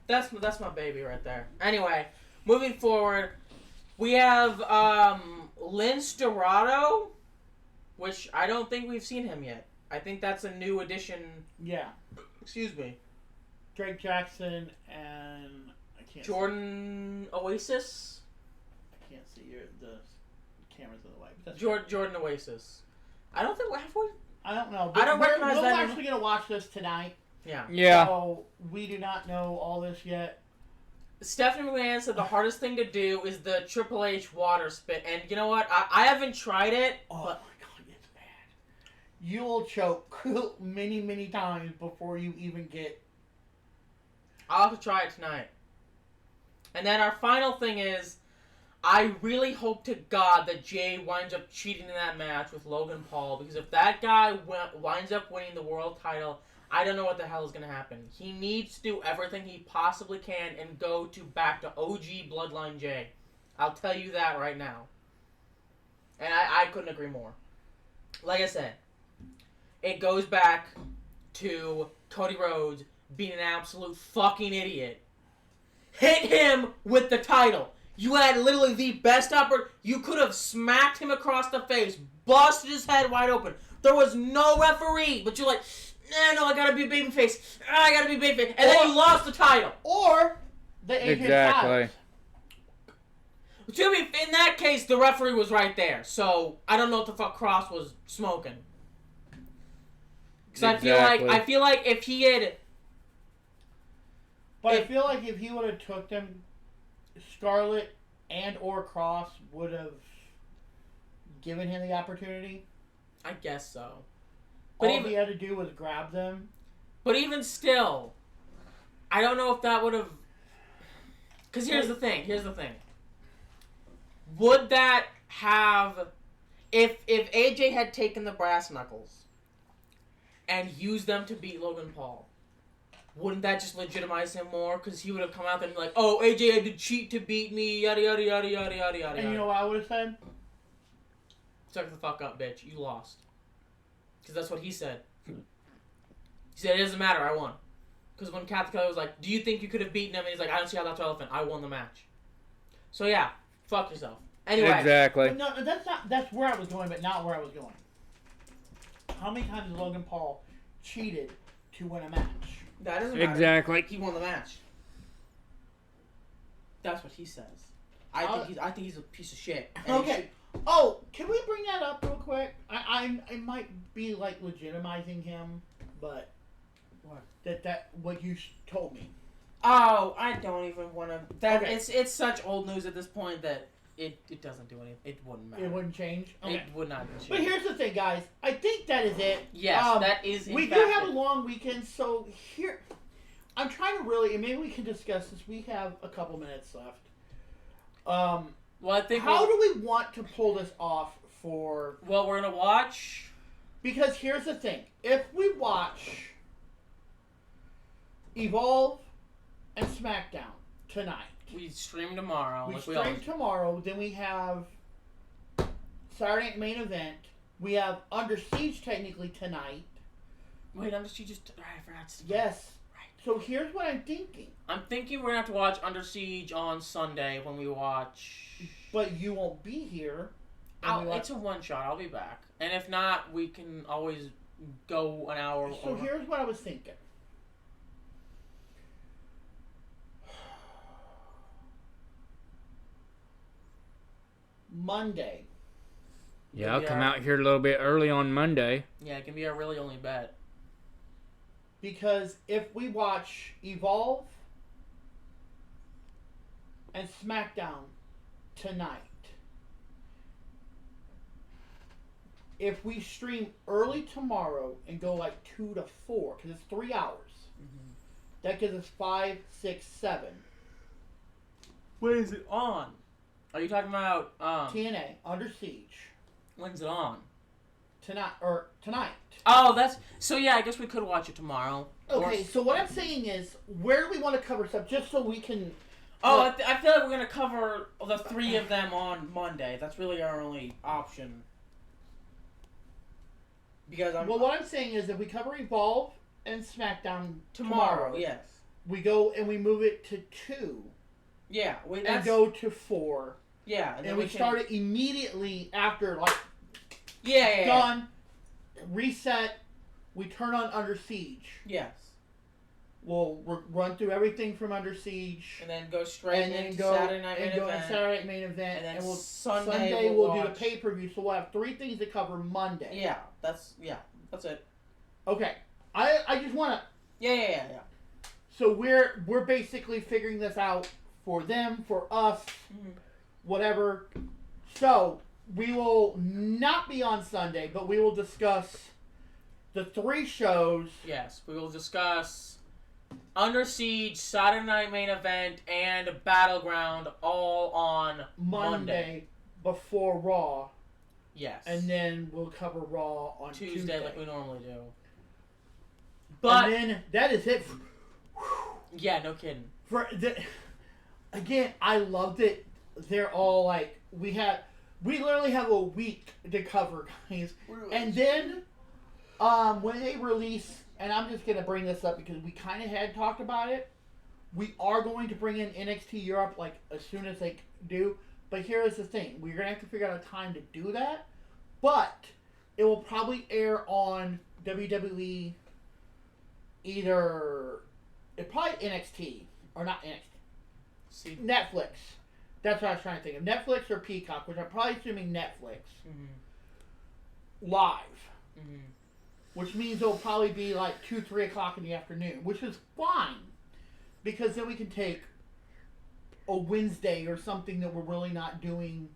That's my baby right there. Anyway, moving forward, we have Lince Dorado, which I don't think we've seen him yet. I think that's a new addition. Yeah. Excuse me. Drake Jackson and I can't. Jordan Oasis. I can't see the camera's in the way. But Jordan Oasis. I don't think I don't know. I don't recognize that. We're actually gonna watch this tonight. Yeah. So we do not know all this yet. Stephanie McMahon said the hardest thing to do is the Triple H water spit, and you know what? I haven't tried it. Oh but my god, it's bad. You will choke many, many times before you even get. I'll have to try it tonight. And then our final thing is, I really hope to God that Jay winds up cheating in that match with Logan Paul, because if that guy winds up winning the world title, I don't know what the hell is going to happen. He needs to do everything he possibly can and go back to OG Bloodline Jay. I'll tell you that right now. And I couldn't agree more. Like I said, it goes back to Cody Rhodes being an absolute fucking idiot. Hit him with the title. You had literally the best you could have smacked him across the face, busted his head wide open. There was no referee, but you're like, no, I gotta be babyface. I gotta be babyface. And then you lost the title. Or the AJ Styles. In that case, the referee was right there. So I don't know what the fuck Cross was smoking. Because I feel like if he had. But I feel like if he would have took them, Scarlett and or Cross would have given him the opportunity. I guess so. But All he had to do was grab them. But even still, I don't know if that would have. Because here's the thing. Would that have, if AJ had taken the brass knuckles and used them to beat Logan Paul, wouldn't that just legitimize him more? Because he would have come out there and be like, oh, AJ had to cheat to beat me, yada yada yada yada yada yada. And you know what I would have said? Suck the fuck up, bitch. You lost. Because that's what he said. He said, it doesn't matter, I won. Because when Captain Kelly was like, do you think you could have beaten him? And he's like, I don't see how that's relevant. I won the match. So yeah, fuck yourself. Anyway. Exactly. No, that's where I was going, but not where I was going. How many times has Logan Paul cheated to win a match? That doesn't matter. Exactly. He won the match. That's what he says. I think he's a piece of shit. Okay. Oh, can we bring that up real quick? I might be like legitimizing him, but what? That what you told me. Oh, I don't even want to. That Okay. It's such old news at this point that it doesn't do anything. It wouldn't matter. It wouldn't change. Okay. It would not change. But here's the thing, guys. I think that is it. Yes, that is. We do have a long weekend, so here I'm trying to really, and maybe we can discuss this. We have a couple minutes left. Well, I think. How do we want to pull this off for? Well, we're gonna watch. Because here's the thing: if we watch Evolve and SmackDown tonight, We stream tomorrow. we like stream tomorrow. Then we have Saturday Night Main Event. We have Under Siege technically tonight. Wait, Under Siege just. I forgot. Yes. So here's what I'm thinking. I'm thinking we're gonna have to watch Under Siege on Sunday when we watch. But you won't be here. It's a one shot. I'll be back, and if not, we can always go an hour. So over. here's what I was thinking. Monday. Yeah, I'll come out here a little bit early on Monday. Yeah, it can be our really only bet. Because if we watch Evolve and SmackDown tonight, if we stream early tomorrow and go like 2 to 4, because it's 3 hours, that gives us 5, 6, 7. When is it on? Are you talking about TNA, Under Siege. When's it on? Tonight. Oh, that's so. Yeah, I guess we could watch it tomorrow. Okay, so what I'm saying is, where do we want to cover stuff, just so we can... Oh, I feel like we're gonna cover the 3 of them on Monday. That's really our only option. Because Well, what I'm saying is, if we cover Evolve and SmackDown tomorrow, yes, we go and we move it to 2. yeah, And go to 4. Yeah, and we start it immediately after, like, yeah. done, reset, we turn on Under Siege. Yes. We'll run through everything from Under Siege. And then go straight into Saturday Night Main Event. And then Sunday we'll do the pay-per-view, so we'll have 3 things to cover Monday. Yeah, that's it. Okay. I just want to... Yeah. So we're basically figuring this out for them, for us, whatever. So, we will not be on Sunday, but we will discuss the 3 shows. Yes, we will discuss Under Siege, Saturday Night Main Event, and Battleground all on Monday. Before Raw. Yes. And then we'll cover Raw on Tuesday. like we normally do. But and then that is it. Yeah, no kidding. Again, I loved it. They're all like, we literally have a week to cover, guys. And then, when they release, and I'm just going to bring this up because we kind of had talked about it, we are going to bring in NXT Europe, like, as soon as they do. But here is the thing. We're going to have to figure out a time to do that. But it will probably air on WWE, probably NXT, or not NXT. See. Netflix. That's what I was trying to think of. Netflix or Peacock, which I'm probably assuming Netflix. Mm-hmm. Live. Mm-hmm. Which means it'll probably be like 2, 3 o'clock in the afternoon, which is fine. Because then we can take a Wednesday or something that we're really not doing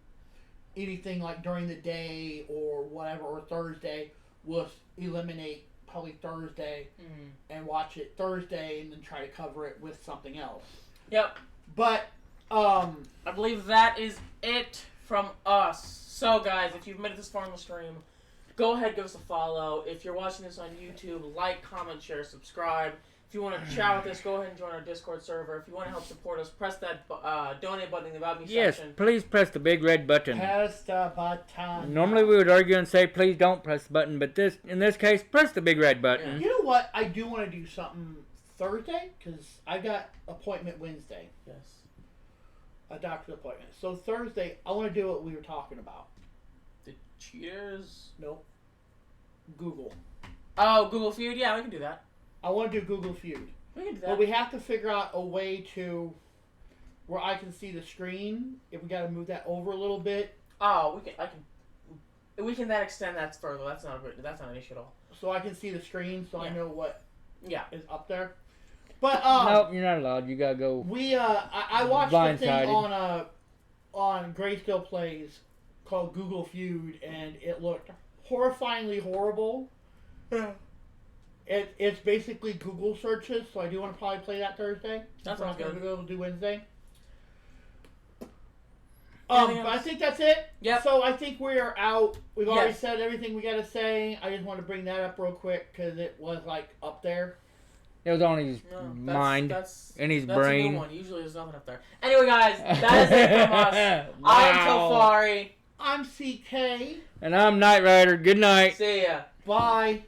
anything like during the day or whatever, or Thursday. We'll eliminate probably Thursday and watch it Thursday and then try to cover it with something else. Yep. But, I believe that is it from us. So, guys, if you've made it this far in the stream, go ahead, give us a follow. If you're watching this on YouTube, like, comment, share, subscribe. If you want to chat with us, go ahead and join our Discord server. If you want to help support us, press that donate button in the About Me Yes, section. please press the big red button. press the button. Normally we would argue and say, please don't press the button, but in this case, press the big red button. You know what? I do want to do something Thursday, because I got appointment Wednesday. Yes. A doctor's appointment. So Thursday, I want to do what we were talking about. The cheaters? Nope. Google. Oh, Google Feud? Yeah, we can do that. I want to do Google Feud. We can do that. But we have to figure out a way to where I can see the screen. If we got to move that over a little bit. Oh, we can then extend that further. That's not an issue at all. So I can see the screen, so I know what is up there. But nope, you're not allowed. You gotta go. I watched a thing blindsided. on Grayscale Plays called Google Feud, and it looked horrifyingly horrible. It's basically Google searches, so I do want to probably play that Thursday. That sounds We're not going to good. be able to do Wednesday. Anything But I else? think that's it. Yep. So I think we are out. We've already Yes. said everything we got to say. I just want to bring that up real quick because it was like up there. It was on his No, mind, in his that's brain. a new one. Usually there's nothing up there. Anyway, guys, that is it from us. I'm Tofari. I'm CK. And I'm Knight Rider. Good night. See ya. Bye.